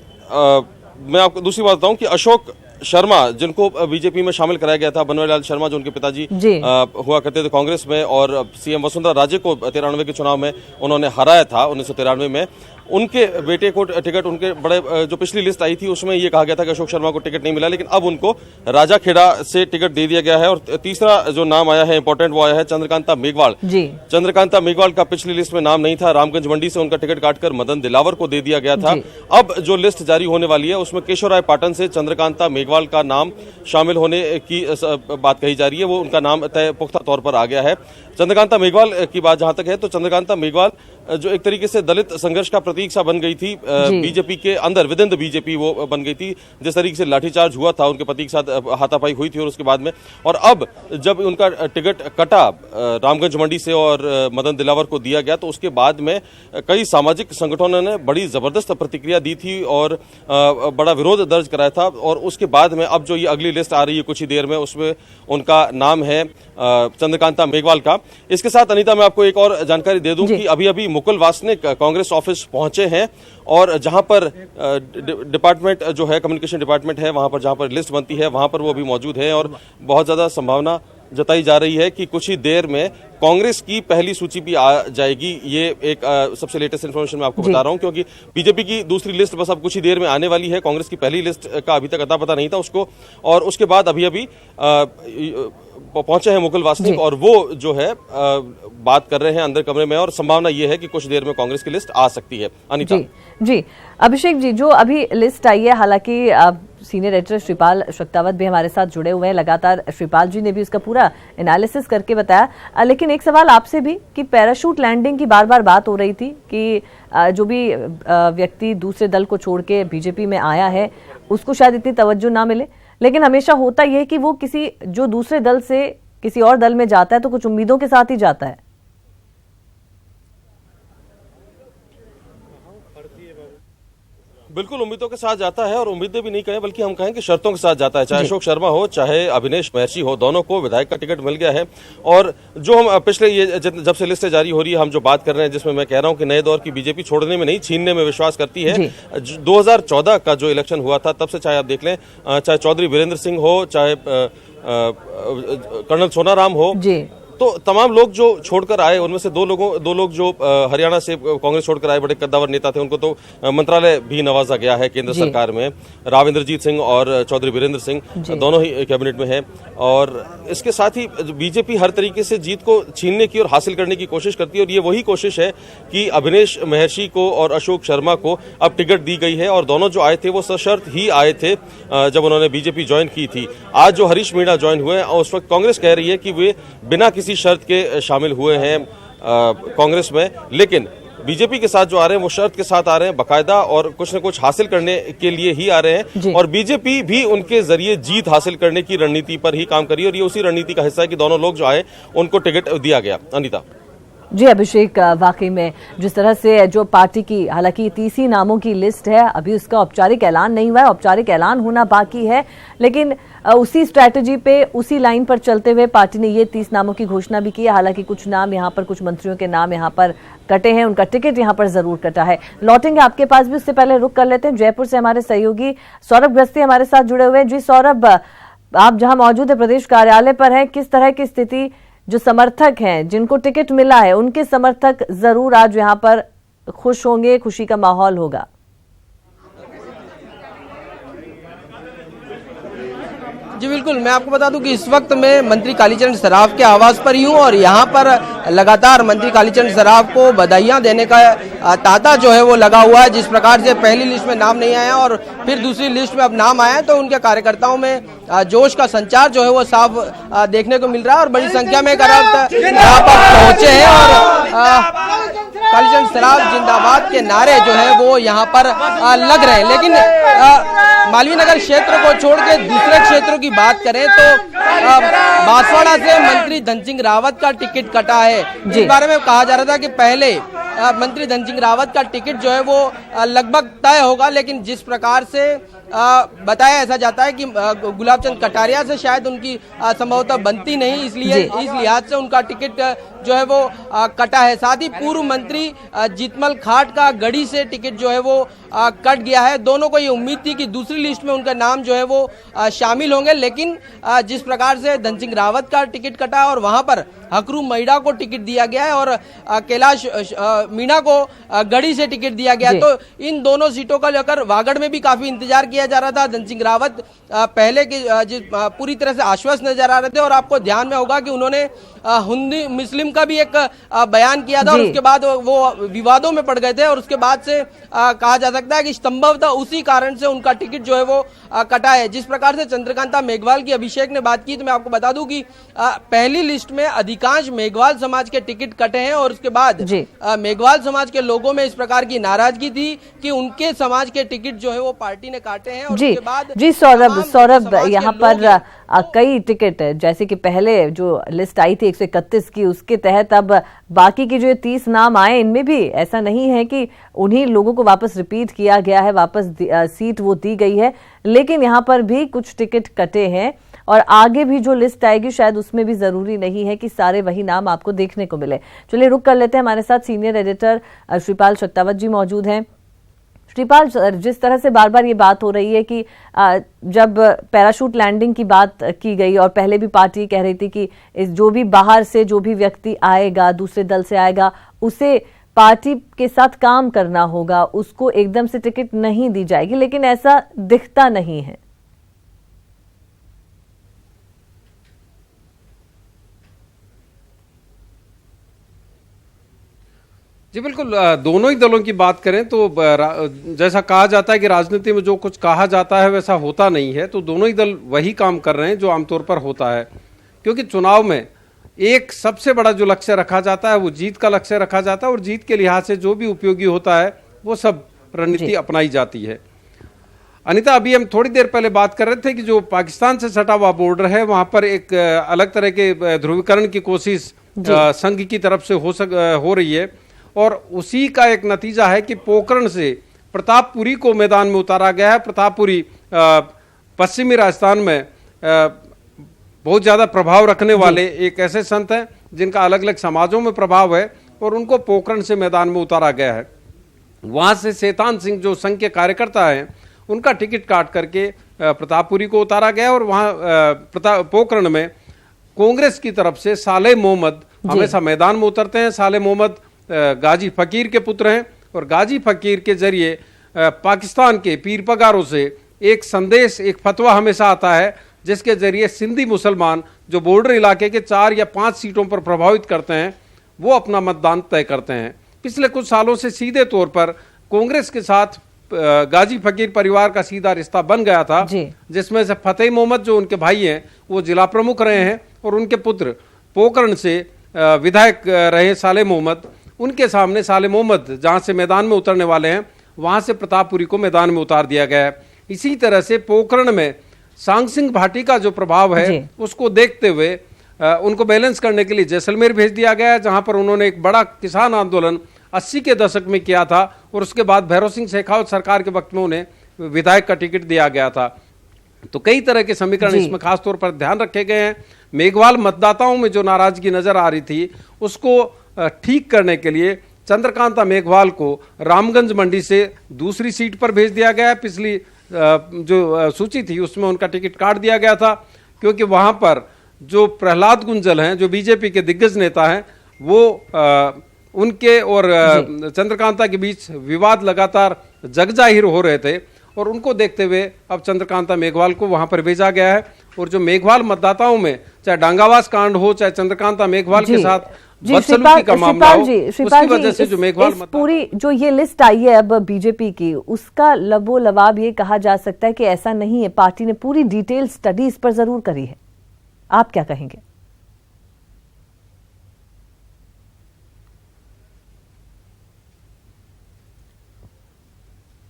मैं आपको दूसरी बात बताऊं कि अशोक शर्मा, जिनको बीजेपी में शामिल कराया गया था, बनवारीलाल शर्मा जो उनके पिताजी हुआ करते थे कांग्रेस में, और सीएम वसुंधरा राजे को 93 के चुनाव में उन्होंने हराया था 1993 में, उनके बेटे को टिकट, उनके बड़े जो पिछली लिस्ट आई थी उसमें ये कहा गया था कि अशोक शर्मा को टिकट नहीं मिला, लेकिन अब उनको राजाखेड़ा से टिकट दे दिया गया है। और तीसरा जो नाम आया है इंपॉर्टेंट, वो आया है चंद्रकांता मेघवाल। चंद्रकांता मेघवाल का पिछली लिस्ट में नाम नहीं था, रामगंज मंडी से उनका टिकट काटकर मदन दिलावर को दे दिया गया था। अब जो लिस्ट जारी होने वाली है उसमें केशवराय पाटन से चंद्रकांता मेघवाल का नाम शामिल होने की बात कही जा रही है, वो उनका नाम तय पुख्ता तौर पर आ गया है। चंद्रकांता मेघवाल की बात जहां तक है तो चंद्रकांता मेघवाल जो एक तरीके से दलित संघर्ष का प्रतीक सा बन गई थी बीजेपी के अंदर, विद इन द बीजेपी वो बन गई थी, जिस तरीके से लाठीचार्ज हुआ था उनके पति के साथ, हाथापाई हुई थी और उसके बाद में, और अब जब उनका टिकट कटा रामगंज मंडी से और मदन दिलावर को दिया गया तो उसके बाद में कई सामाजिक संगठनों ने बड़ी जबरदस्त प्रतिक्रिया दी थी और बड़ा विरोध दर्ज कराया था। और उसके बाद में अब जो ये अगली लिस्ट आ रही है कुछ ही देर में, उसमें उनका नाम है चंद्रकांता मेघवाल का। इसके साथ अनीता मैं आपको एक और जानकारी दे दूं कि अभी अभी मुकुल वासनिक कांग्रेस ऑफिस पहुंचे हैं, और जहां पर डिपार्टमेंट जो है, कम्युनिकेशन डिपार्टमेंट है, वहां पर जहां पर लिस्ट बनती है वहां पर वो अभी मौजूद है, और बहुत ज्यादा संभावना जताई जा रही है कि कुछ ही देर में कांग्रेस की पहली सूची भी आ जाएगी। ये एक सबसे लेटेस्ट इन्फॉर्मेशन मैं आपको बता रहा हूं, क्योंकि बीजेपी की दूसरी लिस्ट बस अब कुछ ही देर में आने वाली है। कांग्रेस की पहली लिस्ट का अभी तक अता पता नहीं था उसको, और उसके बाद अभी पहुंचे हैं मुकुल वासनिक, और वो जो है बात कर रहे हैं अंदर कमरे में, और संभावना ये है कि कुछ देर में कांग्रेस की लिस्ट आ सकती है। अनीता जी अभिषेक जी, जो अभी लिस्ट आई है, हालांकि सीनियर एडिटर श्रीपाल शक्तावत भी हमारे साथ जुड़े हुए हैं, लगातार श्रीपाल जी ने भी उसका पूरा एनालिसिस करके बताया, लेकिन एक सवाल आपसे भी कि पैराशूट लैंडिंग की बार बार बात हो रही थी कि जो भी व्यक्ति दूसरे दल को छोड़ के बीजेपी में आया है उसको शायद इतनी तवज्जो ना मिले, लेकिन हमेशा होता यह है कि वो किसी जो दूसरे दल से किसी और दल में जाता है तो कुछ उम्मीदों के साथ ही जाता है। बिल्कुल उम्मीदों के साथ जाता है, और उम्मीदें भी नहीं कहें बल्कि हम कहें कि शर्तों के साथ जाता है। चाहे अशोक शर्मा हो, चाहे अभिनेश महर्षि हो, दोनों को विधायक का टिकट मिल गया है। और जो हम पिछले ये जब से लिस्टें जारी हो रही है, हम जो बात कर रहे हैं, जिसमें मैं कह रहा हूं कि नए दौर की बीजेपी छोड़ने में नहीं, छीनने में विश्वास करती है। 2014 का जो इलेक्शन हुआ था तब से चाहे आप देख लें, चाहे चौधरी वीरेंद्र सिंह हो, चाहे कर्नल सोनाराम हो, तो तमाम लोग जो छोड़कर आए उनमें से दो लोग जो हरियाणा से कांग्रेस छोड़कर आए, बड़े कद्दावर नेता थे, उनको तो मंत्रालय भी नवाजा गया है केंद्र सरकार में। राव इंद्रजीत सिंह और चौधरी वीरेंद्र सिंह दोनों ही कैबिनेट में हैं। और इसके साथ ही बीजेपी हर तरीके से जीत को छीनने की और हासिल करने की कोशिश करती है, और ये वही कोशिश है कि अभिनेश महर्षि को और अशोक शर्मा को अब टिकट दी गई है। और दोनों जो आए थे वो सशर्त ही आए थे जब उन्होंने बीजेपी ज्वाइन की थी। आज जो हरीश मीणा ज्वाइन हुए, उस वक्त कांग्रेस कह रही है कि वे बिना किसी शर्त के शामिल हुए हैं कांग्रेस में, लेकिन बीजेपी के साथ जो आ रहे हैं वो शर्त के साथ आ रहे हैं बाकायदा, और कुछ न कुछ हासिल करने के लिए ही आ रहे हैं। और बीजेपी भी उनके जरिए जीत हासिल करने की रणनीति पर ही काम कर रही है, और ये उसी रणनीति का हिस्सा है कि दोनों लोग जो आए उनको टिकट दिया गया। अनीता जी अभिषेक, वाकई में जिस तरह से जो पार्टी की, हालांकि 30 नामों की लिस्ट है, अभी उसका औपचारिक ऐलान नहीं हुआ है, औपचारिक ऐलान होना बाकी है, लेकिन उसी स्ट्रैटेजी पे, उसी लाइन पर चलते हुए पार्टी ने ये 30 नामों की घोषणा भी की है। हालांकि कुछ नाम यहाँ पर, कुछ मंत्रियों के नाम यहाँ पर कटे हैं, उनका टिकट यहाँ पर जरूर कटा है। लौटेंगे आपके पास भी, उससे पहले रुक कर लेते हैं। जयपुर से हमारे सहयोगी सौरभ गस्ती हमारे साथ जुड़े हुए हैं। जी सौरभ, आप जहाँ मौजूद है प्रदेश कार्यालय पर है, किस तरह की स्थिति, जो समर्थक हैं जिनको टिकट मिला है उनके समर्थक जरूर आज यहाँ पर खुश होंगे, खुशी का माहौल होगा? जी बिल्कुल, मैं आपको बता दूं कि इस वक्त मैं मंत्री कालीचरण सराफ के आवास पर ही हूं और यहां पर लगातार मंत्री कालीचरण सराफ को बधाइयां देने का तांता जो है वो लगा हुआ है। जिस प्रकार से पहली लिस्ट में नाम नहीं आया और फिर दूसरी लिस्ट में अब नाम आया, तो उनके कार्यकर्ताओं में जोश का संचार जो है वो साफ देखने को मिल रहा है और बड़ी संख्या में कार्यकर्ता यहाँ पर पहुंचे हैं और कालीचरण सराफ जिंदाबाद के नारे जो है वो यहाँ पर लग रहे हैं। लेकिन मालवीय नगर क्षेत्र को छोड़ के दूसरे क्षेत्रों की बात करें तो बांसवाड़ा से मंत्री धन सिंह रावत का टिकट कटा है। इस बारे में कहा जा रहा था कि पहले मंत्री धन सिंह रावत का टिकट जो है वो लगभग तय होगा, लेकिन जिस प्रकार से बताया ऐसा जाता है कि गुलाब चंद कटारिया से शायद उनकी संभवतः बनती नहीं, इसलिए इस लिहाज से उनका टिकट जो है वो कटा है। साथ ही पूर्व मंत्री जीतमल खाट का गढ़ी से टिकट जो है वो कट गया है। दोनों को ये उम्मीद थी कि दूसरी लिस्ट में उनका नाम जो है वो शामिल होंगे, लेकिन जिस प्रकार से धन सिंह रावत का टिकट कटा और वहां पर हकरू महिड़ा को टिकट दिया गया है और कैलाश मीणा को गढ़ी से टिकट दिया गया, तो इन दोनों सीटों का लेकर वागड़ में भी काफी इंतजार किया जा रहा था। धन सिंह रावत पहले की पूरी तरह से आश्वस्त नजर आ रहे थे और आपको ध्यान में होगा कि उन्होंने हिंदू मुस्लिम का भी एक बयान किया था और उसके बाद वो विवादों में पड़ गए थे और उसके बाद से कहा जा सकता है कि संभवतः उसी कारण से उनका टिकट जो है वो कटा है। जिस प्रकार से चंद्रकांता मेघवाल की अभिषेक ने बात की, तो मैं आपको बता दूं कि पहली लिस्ट में अधिकांश मेघवाल समाज के टिकट कटे हैं और उसके बाद मेघवाल समाज के लोगों में इस प्रकार की नाराजगी थी कि उनके समाज के टिकट जो है वो पार्टी ने काटे हैं। और उसके बाद सौरभ यहाँ पर कई टिकट जैसे कि पहले जो लिस्ट आई थी 131 की, उसके तहत अब बाकी की जो 30 नाम आए, इनमें भी ऐसा नहीं है कि उन्हीं लोगों को वापस रिपीट किया गया है, वापस सीट वो दी गई है, लेकिन यहाँ पर भी कुछ टिकट कटे हैं और आगे भी जो लिस्ट आएगी शायद उसमें भी जरूरी नहीं है कि सारे वही नाम आपको देखने को मिले। चलिए रुक कर लेते हैं, हमारे साथ सीनियर एडिटर श्रीपाल शक्तावत जी मौजूद हैं। श्रीपाल, जिस तरह से बार बार ये बात हो रही है कि जब पैराशूट लैंडिंग की बात की गई और पहले भी पार्टी कह रही थी कि जो भी बाहर से जो भी व्यक्ति आएगा, दूसरे दल से आएगा, उसे पार्टी के साथ काम करना होगा, उसको एकदम से टिकट नहीं दी जाएगी, लेकिन ऐसा दिखता नहीं है। जी बिल्कुल, दोनों ही दलों की बात करें तो जैसा कहा जाता है कि राजनीति में जो कुछ कहा जाता है वैसा होता नहीं है, तो दोनों ही दल वही काम कर रहे हैं जो आमतौर पर होता है। क्योंकि चुनाव में एक सबसे बड़ा जो लक्ष्य रखा जाता है वो जीत का लक्ष्य रखा जाता है और जीत के लिहाज से जो भी उपयोगी होता है वो सब रणनीति अपनाई जाती है। अनिता, अभी हम थोड़ी देर पहले बात कर रहे थे कि जो पाकिस्तान से सटा हुआ बॉर्डर है वहां पर एक अलग तरह के ध्रुवीकरण की कोशिश संघ की तरफ से हो रही है और उसी का एक नतीजा है कि पोखरण से प्रतापपुरी को मैदान में उतारा गया है। प्रतापपुरी पश्चिमी राजस्थान में बहुत ज़्यादा प्रभाव रखने वाले एक ऐसे संत हैं जिनका अलग अलग समाजों में प्रभाव है और उनको पोखरण से मैदान में उतारा गया है। वहाँ से शैतान सिंह जो संघ के कार्यकर्ता हैं उनका टिकट काट करके प्रतापपुरी को उतारा गया और वहाँ पोखरण में कांग्रेस की तरफ से सालेह मोहम्मद हमेशा मैदान में उतरते हैं। सालेह मोहम्मद गाजी फकीर के पुत्र हैं और गाजी फकीर के जरिए पाकिस्तान के पीर पगारों से एक संदेश, एक फतवा हमेशा आता है जिसके जरिए सिंधी मुसलमान जो बॉर्डर इलाके के 4 या 5 सीटों पर प्रभावित करते हैं वो अपना मतदान तय करते हैं। पिछले कुछ सालों से सीधे तौर पर कांग्रेस के साथ गाजी फकीर परिवार का सीधा रिश्ता बन गया था, जिसमें से फतेह मोहम्मद जो उनके भाई हैं वो जिला प्रमुख रहे हैं और उनके पुत्र पोखरण से विधायक रहे सालेह मोहम्मद। उनके सामने सालेह मोहम्मद जहां से मैदान में उतरने वाले हैं वहां से प्रतापपुरी को मैदान में उतार दिया गया है। इसी तरह से पोखरण में सांग सिंह भाटी का जो प्रभाव है उसको देखते हुए उनको बैलेंस करने के लिए जैसलमेर भेज दिया गया है, जहां पर उन्होंने एक बड़ा किसान आंदोलन 80 के दशक में किया था और उसके बाद भैरव सिंह शेखावत सरकार के वक्त में उन्हें विधायक का टिकट दिया गया था। तो कई तरह के समीकरण इसमें खासतौर पर ध्यान रखे गए हैं। मेघवाल मतदाताओं में जो नाराजगी नजर आ रही थी उसको ठीक करने के लिए चंद्रकांता मेघवाल को रामगंज मंडी से दूसरी सीट पर भेज दिया गया है। पिछली जो सूची थी उसमें उनका टिकट काट दिया गया था क्योंकि वहां पर जो प्रहलाद गुंजल हैं जो बीजेपी के दिग्गज नेता हैं वो उनके और चंद्रकांता के बीच विवाद लगातार जगजाहिर हो रहे थे और उनको देखते हुए अब चंद्रकांता मेघवाल को वहां पर भेजा गया है और जो मेघवाल मतदाताओं में चाहे डांगावास कांड हो, चाहे चंद्रकांता मेघवाल के साथ श्रीपाल वजह से जो मेघवाल पूरी जो ये लिस्ट आई है अब बीजेपी की, उसका लबो लबाब ये कहा जा सकता है कि ऐसा नहीं है, पार्टी ने पूरी डिटेल स्टडी इस पर जरूर करी है। आप क्या कहेंगे?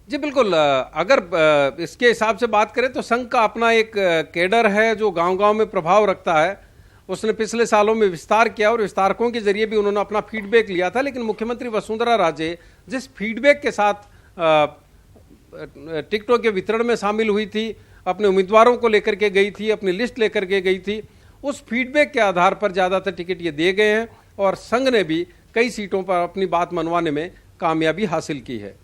जी बिल्कुल, अगर इसके हिसाब से बात करें तो संघ का अपना एक कैडर है जो गांव-गांव में प्रभाव रखता है। उसने पिछले सालों में विस्तार किया और विस्तारकों के जरिए भी उन्होंने अपना फीडबैक लिया था, लेकिन मुख्यमंत्री वसुंधरा राजे जिस फीडबैक के साथ टिकटों के वितरण में शामिल हुई थी, अपने उम्मीदवारों को लेकर के गई थी, अपनी लिस्ट लेकर के गई थी, उस फीडबैक के आधार पर ज़्यादातर टिकट ये दिए गए हैं और संघ ने भी कई सीटों पर अपनी बात मनवाने में कामयाबी हासिल की है।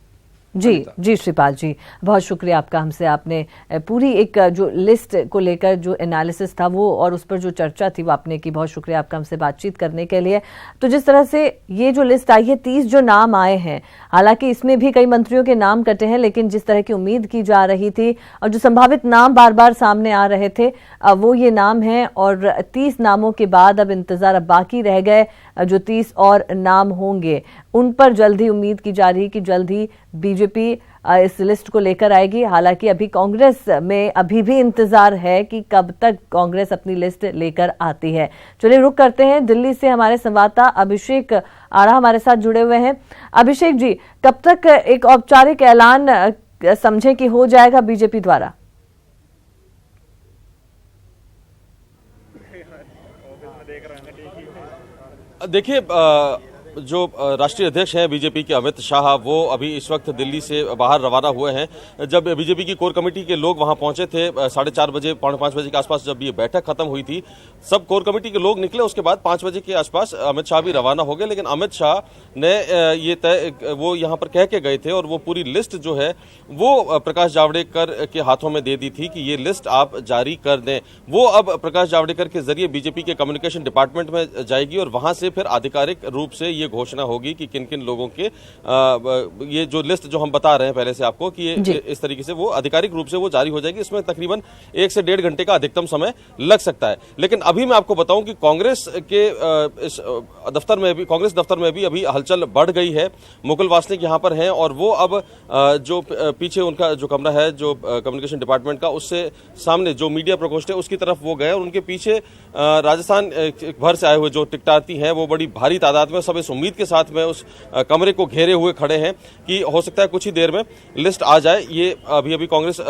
जी श्रीपाल जी, बहुत शुक्रिया आपका, हमसे आपने पूरी एक जो लिस्ट को लेकर जो एनालिसिस था वो और उस पर जो चर्चा थी वो आपने की। बहुत शुक्रिया आपका हमसे बातचीत करने के लिए। तो जिस तरह से ये जो लिस्ट आई है, 30 जो नाम आए हैं, हालांकि इसमें भी कई मंत्रियों के नाम कटे हैं, लेकिन जिस तरह की उम्मीद की जा रही थी और जो संभावित नाम बार बार सामने आ रहे थे वो ये नाम है। और 30 नामों के बाद अब इंतजार, अब बाकी रह गए जो 30 और नाम होंगे, उन पर जल्द ही उम्मीद की जा रही कि जल्द ही बीजेपी इस लिस्ट को लेकर आएगी। हालांकि अभी कांग्रेस में अभी भी इंतजार है कि कब तक कांग्रेस अपनी लिस्ट लेकर आती है। चलिए रुक करते हैं, दिल्ली से हमारे संवाददाता अभिषेक आरा हमारे साथ जुड़े हुए हैं। अभिषेक जी, कब तक एक औपचारिक ऐलान समझे कि हो जाएगा बीजेपी द्वारा? देखिए, जो राष्ट्रीय अध्यक्ष हैं बीजेपी के अमित शाह, वो अभी इस वक्त दिल्ली से बाहर रवाना हुए हैं। जब बीजेपी की कोर कमेटी के लोग वहां पहुंचे थे 4:30 बजे, 4:45 बजे के आसपास जब ये बैठक खत्म हुई थी, सब कोर कमेटी के लोग निकले। उसके बाद 5 बजे के आसपास अमित शाह भी रवाना हो गए। लेकिन अमित शाह ने ये वो यहाँ पर कह के गए थे और वो पूरी लिस्ट जो है वो प्रकाश जावड़ेकर के हाथों में दे दी थी कि ये लिस्ट आप जारी कर दें। वो अब प्रकाश जावड़ेकर के जरिए बीजेपी के कम्युनिकेशन डिपार्टमेंट में जाएगी और वहां से फिर आधिकारिक रूप से ये घोषणा होगी कि किन किन लोगों के ये जो लिस्ट जो हम बता रहे हैं पहले से आपको कि ये इस तरीके से वो आधिकारिक रूप से वो जारी हो जाएगी। इसमें तकरीबन 1 से 1.5 घंटे का अधिकतम समय लग सकता है। लेकिन अभी मैं आपको बताऊं कि कांग्रेस के इस दफ्तर में भी, कांग्रेस दफ्तर में भी अभी हलचल बढ़ गई है। मुकुल वासनिक यहाँ पर हैं और वो अब जो पीछे उनका जो कमरा है जो कम्युनिकेशन डिपार्टमेंट का, उससे सामने जो मीडिया प्रकोष्ठ है उसकी तरफ वो गए और उनके पीछे राजस्थान भर से आए हुए जो टिकटार्थी हैं वो बड़ी भारी तादाद में सब इस उम्मीद के साथ में उस कमरे को घेरे हुए खड़े हैं कि हो सकता है कुछ ही देर में लिस्ट आ जाए। ये अभी कांग्रेस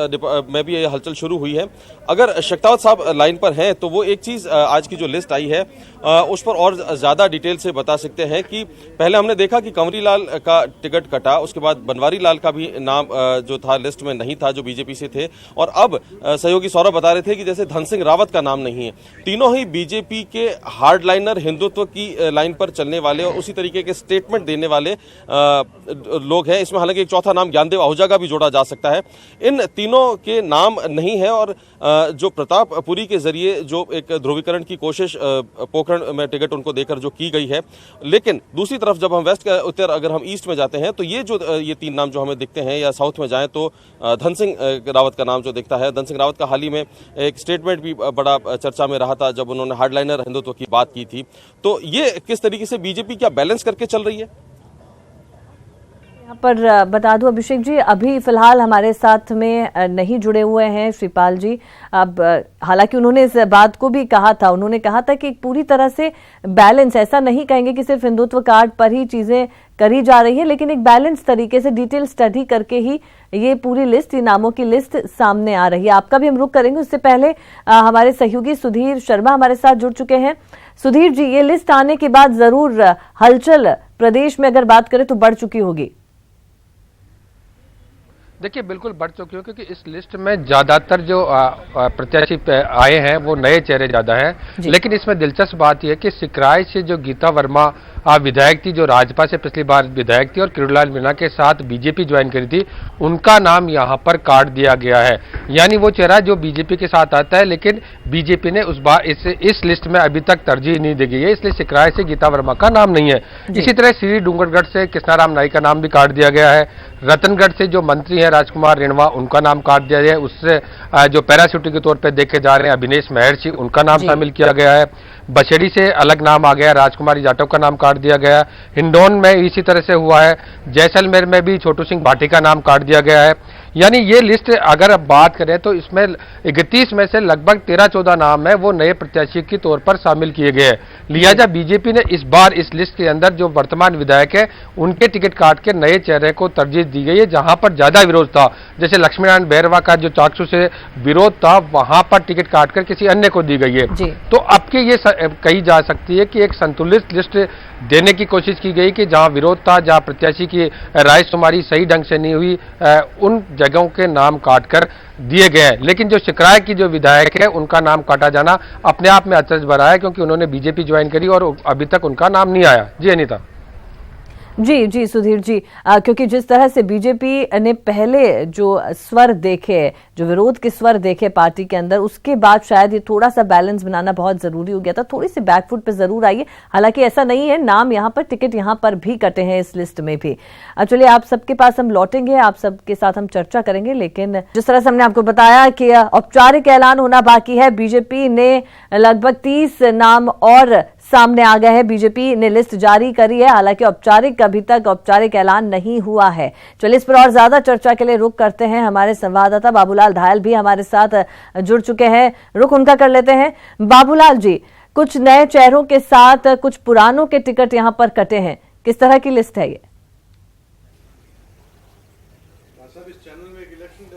में भी ये हलचल शुरू हुई है। अगर शेखावत साहब लाइन पर हैं तो वो एक चीज आज की जो लिस्ट आई है उस पर और ज्यादा डिटेल से बता सकते हैं कि पहले हमने देखा कि कंवरी लाल का टिकट कटा, उसके बाद बनवारी लाल का भी नाम जो था लिस्ट में नहीं था जो बीजेपी से थे, और अब सहयोगी सौरभ बता रहे थे कि जैसे धन सिंह रावत का नाम नहीं है। तीनों ही बीजेपी के हार्डलाइनर, हिंदुत्व की लाइन पर चलने वाले और उसी तरीके के स्टेटमेंट देने वाले लोग हैं। इसमें हालांकि एक चौथा नाम ज्ञानदेव आहूजा का भी जोड़ा जा सकता है। इन तीनों के नाम नहीं है और जो प्रतापपुरी के जरिए जो एक ध्रुवीकरण की कोशिश पोखरण में टिकट उनको देकर जो की गई है, लेकिन दूसरी तरफ जब हम वेस्ट का उत्तर अगर हम ईस्ट में जाते हैं तो ये जो ये 3 नाम जो हमें दिखते हैं, या साउथ में जाएं तो धन सिंह रावत का नाम जो दिखता है। धन सिंह रावत का हाल ही में एक स्टेटमेंट भी बड़ा चर्चा में रहा था जब उन्होंने हार्डलाइनर हिंदुत्व की बात की थी। तो ये किस तरीके से बीजेपी क्या बैलेंस करके चल रही है? यहाँ पर बता दूं अभिषेक जी, अभी फिलहाल हमारे साथ में नहीं जुड़े हुए हैं श्रीपाल जी। अब हालांकि उन्होंने इस बात को भी कहा था, उन्होंने कहा था कि पूरी तरह से बैलेंस, ऐसा नहीं कहेंगे कि सिर्फ हिंदुत्व कार्ड पर ही चीजें करी जा रही है, लेकिन एक बैलेंस तरीके से डिटेल स्टडी करके ही ये पूरी लिस्ट, नामों की लिस्ट सामने आ रही है। आपका भी हम रुख करेंगे, उससे पहले हमारे सहयोगी सुधीर शर्मा हमारे साथ जुड़ चुके हैं। सुधीर जी, ये लिस्ट आने के बाद जरूर हलचल प्रदेश में अगर बात करें तो बढ़ चुकी होगी। देखिए, बिल्कुल बढ़ चुकी हो, क्योंकि इस लिस्ट में ज्यादातर जो प्रत्याशी आए हैं वो नए चेहरे ज्यादा हैं। लेकिन इसमें दिलचस्प बात यह है कि सिकराय से जो गीता वर्मा विधायक थी, जो राजपा से पिछली बार विधायक थी और किरोड़ीलाल मीणा के साथ बीजेपी ज्वाइन करी थी, उनका नाम यहाँ पर काट दिया गया है। यानी वो चेहरा जो बीजेपी के साथ आता है, लेकिन बीजेपी ने उस बार इस लिस्ट में अभी तक तरजीह नहीं दी गई है, इसलिए सिकराय से गीता वर्मा का नाम नहीं है। इसी तरह श्री डूंगरगढ़ से कृष्णाराम नाई का नाम भी काट दिया गया है। रतनगढ़ से जो मंत्री हैं राजकुमार रिणवा, उनका नाम काट दिया गया है। उससे जो पैराशूटर के तौर पे देखे जा रहे हैं अभिनेश महर्षि, उनका नाम शामिल किया गया है। बछेड़ी से अलग नाम आ गया, राजकुमारी जाटव का नाम काट दिया गया। हिंडौन में इसी तरह से हुआ है। जैसलमेर में भी छोटू सिंह भाटी का नाम काट दिया गया है। यानी ये लिस्ट अगर अब बात करें तो इसमें 31 में से लगभग 13-14 नाम है वो नए प्रत्याशी के तौर पर शामिल किए गए हैं। लिहाजा बीजेपी ने इस बार इस लिस्ट के अंदर जो वर्तमान विधायक है उनके टिकट काट के नए चेहरे को तरजीह दी गई है। जहां पर ज्यादा विरोध था, जैसे लक्ष्मीनारायण बैरवा का जो चाकसू से विरोध था, वहां पर टिकट काटकर किसी अन्य को दी गई है। तो अब के ये कही जा सकती है कि एक संतुलित लिस्ट देने की कोशिश की गई कि जहां विरोध था, जहां प्रत्याशी की रायशुमारी सही ढंग से नहीं हुई, उन जगहों के नाम काटकर दिए गए हैं। लेकिन जो शिकराय की जो विधायक है उनका नाम काटा जाना अपने आप में अचरज भरा है, क्योंकि उन्होंने बीजेपी ज्वाइन करी और अभी तक उनका नाम नहीं आया। जी अनीता। जी सुधीर जी, क्योंकि जिस तरह से बीजेपी ने पहले जो स्वर देखे, जो विरोध के स्वर देखे पार्टी के अंदर, उसके बाद शायद ये थोड़ा सा बैलेंस बनाना बहुत जरूरी हो गया था। थोड़ी सी बैकफुट पे जरूर आई है, हालांकि ऐसा नहीं है, नाम यहाँ पर, टिकट यहाँ पर भी कटे हैं इस लिस्ट में भी। चलिए आप सबके पास हम लौटेंगे, आप सबके साथ हम चर्चा करेंगे, लेकिन जिस तरह से हमने आपको बताया कि औपचारिक ऐलान होना बाकी है। बीजेपी ने लगभग 30 नाम और सामने आ गए हैं, बीजेपी ने लिस्ट जारी करी है, हालांकि अभी तक औपचारिक ऐलान नहीं हुआ है। चलिए इस पर और ज्यादा चर्चा के लिए रुख करते हैं। हमारे संवाददाता बाबूलाल धायल भी हमारे साथ जुड़ चुके हैं, रुख उनका कर लेते हैं। बाबूलाल जी, कुछ नए चेहरों के साथ कुछ पुरानों के टिकट यहां पर कटे हैं, किस तरह की लिस्ट है ये?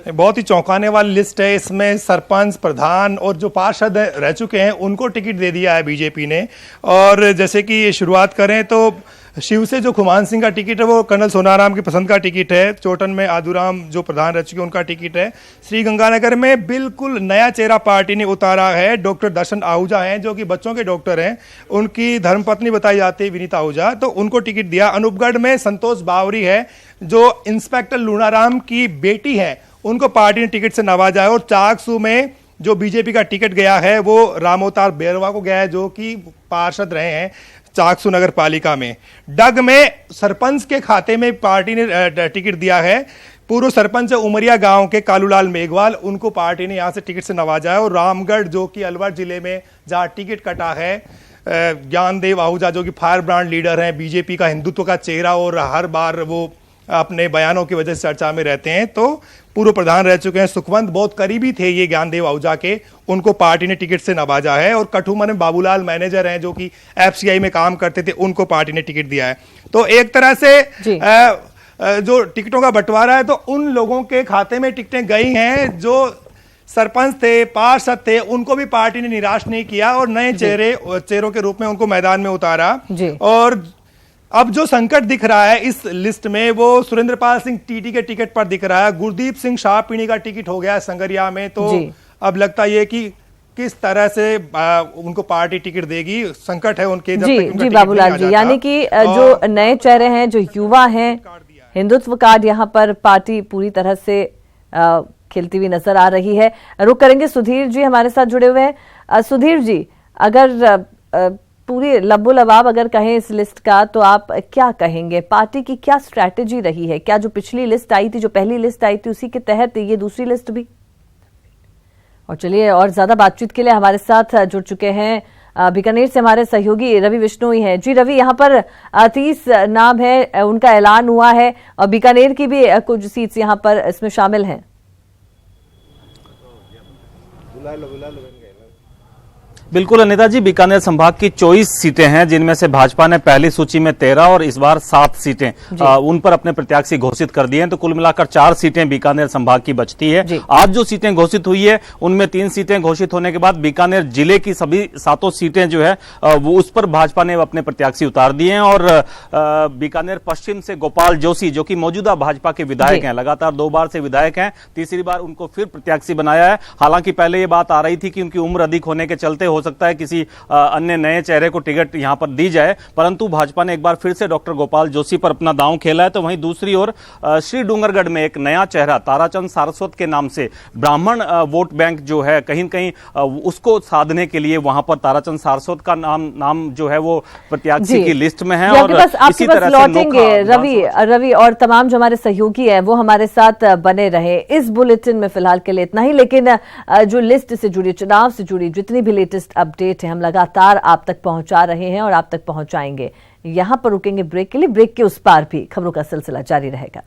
बहुत ही चौंकाने वाली लिस्ट है। इसमें सरपंच, प्रधान और जो पार्षद रह चुके हैं उनको टिकट दे दिया है बीजेपी ने। और जैसे कि शुरुआत करें तो शिव से जो खुमान सिंह का टिकट है वो कर्नल सोनाराम की पसंद का टिकट है। चोटन में आदूराम जो प्रधान रह चुके हैं उनका टिकट है। श्री गंगानगर में बिल्कुल नया चेहरा पार्टी ने उतारा है, डॉक्टर दर्शन आहूजा हैं जो कि बच्चों के डॉक्टर हैं, उनकी धर्मपत्नी बताई जाती है विनीता आहूजा, तो उनको टिकट दिया। अनूपगढ़ में संतोष बावरी है जो इंस्पेक्टर लूणाराम की बेटी है, उनको पार्टी ने टिकट से नवाजा है। और चाकसू में जो बीजेपी का टिकट गया है वो रामोतार बैरवा को गया है जो कि पार्षद रहे हैं चाकसू नगर पालिका में। डग में सरपंच के खाते में पार्टी ने टिकट दिया है। पूर्व सरपंच उमरिया गांव के कालूलाल मेघवाल, उनको पार्टी ने यहां से टिकट से नवाजा है। और रामगढ़ जो कि अलवर जिले में जहां टिकट कटा है, ज्ञानदेव आहूजा जो कि फायर ब्रांड लीडर हैं, बीजेपी का हिंदुत्व का चेहरा और हर बार वो अपने बयानों की वजह से चर्चा में रहते हैं, तो पूर्व प्रधान रह चुके हैं सुखवंत, बहुत करीबी थे ये ज्ञानदेव आहूजा के, उनको पार्टी ने टिकट से नवाजा है। और कठुआ में बाबूलाल मैनेजर हैं जो कि एफसीआई में काम करते थे, उनको पार्टी ने टिकट दिया है। तो एक तरह से जो टिकटों का बंटवारा है तो उन लोगों के खाते में टिकटें गई हैं जो सरपंच थे, पार्षद थे, उनको भी पार्टी ने निराश नहीं किया और नए चेहरों के रूप में उनको मैदान में उतारा। और अब जो संकट दिख रहा है इस लिस्ट में वो सुरेंद्रपाल सिंह टीटी के टिकट पर दिख रहा है। गुरदीप सिंह शाहपीणी का टिकट हो गया है संगरिया में, तो अब लगता ये कि किस तरह से उनको पार्टी टिकट देगी, संकट है उनके। जब तक जी बाबूलाल जी, यानी कि जो नए चेहरे हैं, जो युवा हैं, हिंदुत्व कार्ड यहाँ पर पार्टी पूरी तरह से खिलती हुई नजर आ रही है। रुक करेंगे, सुधीर जी हमारे साथ जुड़े हुए हैं। सुधीर जी, अगर पूरी लब्बो लबाब अगर कहें इस लिस्ट का तो आप क्या कहेंगे? पार्टी की क्या स्ट्रैटेजी रही है? क्या जो पिछली लिस्ट आई थी, जो पहली लिस्ट आई थी, उसी के तहत ये दूसरी लिस्ट भी? और चलिए और ज्यादा बातचीत के लिए हमारे साथ जुड़ चुके हैं बीकानेर से हमारे सहयोगी रवि विश्नोई हैं। जी रवि, यहाँ पर 30 नाम है, उनका ऐलान हुआ है और बीकानेर की भी कुछ सीट्स यहाँ पर इसमें शामिल हैं। बिल्कुल अनिता जी, बीकानेर संभाग की 24 सीटें हैं जिनमें से भाजपा ने पहली सूची में 13 और इस बार 7 सीटें उन पर अपने प्रत्याशी घोषित कर दिए हैं, तो कुल मिलाकर 4 सीटें बीकानेर संभाग की बचती है। आज जो सीटें घोषित हुई है उनमें 3 सीटें घोषित होने के बाद बीकानेर जिले की सभी 7 सीटें जो है वो उस पर भाजपा ने अपने प्रत्याशी उतार दिए हैं। और बीकानेर पश्चिम से गोपाल जोशी जो कि मौजूदा भाजपा के विधायक हैं, लगातार 2 बार से विधायक हैं, तीसरी बार उनको फिर प्रत्याशी बनाया है। हालांकि पहले ये बात आ रही थी कि उनकी उम्र अधिक होने के चलते हो सकता है किसी अन्य नए चेहरे को टिकट यहां पर दी जाए, परंतु भाजपा ने एक बार फिर से डॉक्टर गोपाल जोशी पर अपना दांव खेला है। तो वहीं दूसरी ओर श्री डूंगरगढ़ में एक नया चेहरा ताराचंद सारस्वत के नाम से ब्राह्मण वोट बैंक जो है कहीं न कहीं उसको साधने के लिए वहां पर ताराचंद सारस्वत का नाम जो है वो प्रत्याशी की लिस्ट में है। और इसी तरह से लौटेंगे रवि और तमाम जो हमारे सहयोगी हैं वो हमारे साथ बने रहे। इस बुलेटिन में फिलहाल के लिए इतना ही, लेकिन जो लिस्ट से जुड़ी, चुनाव से जुड़ी जितनी भी लेटेस्ट अपडेट है हम लगातार आप तक पहुंचा रहे हैं और आप तक पहुंचाएंगे। यहां पर रुकेंगे ब्रेक के लिए, ब्रेक के उस पार भी खबरों का सिलसिला जारी रहेगा।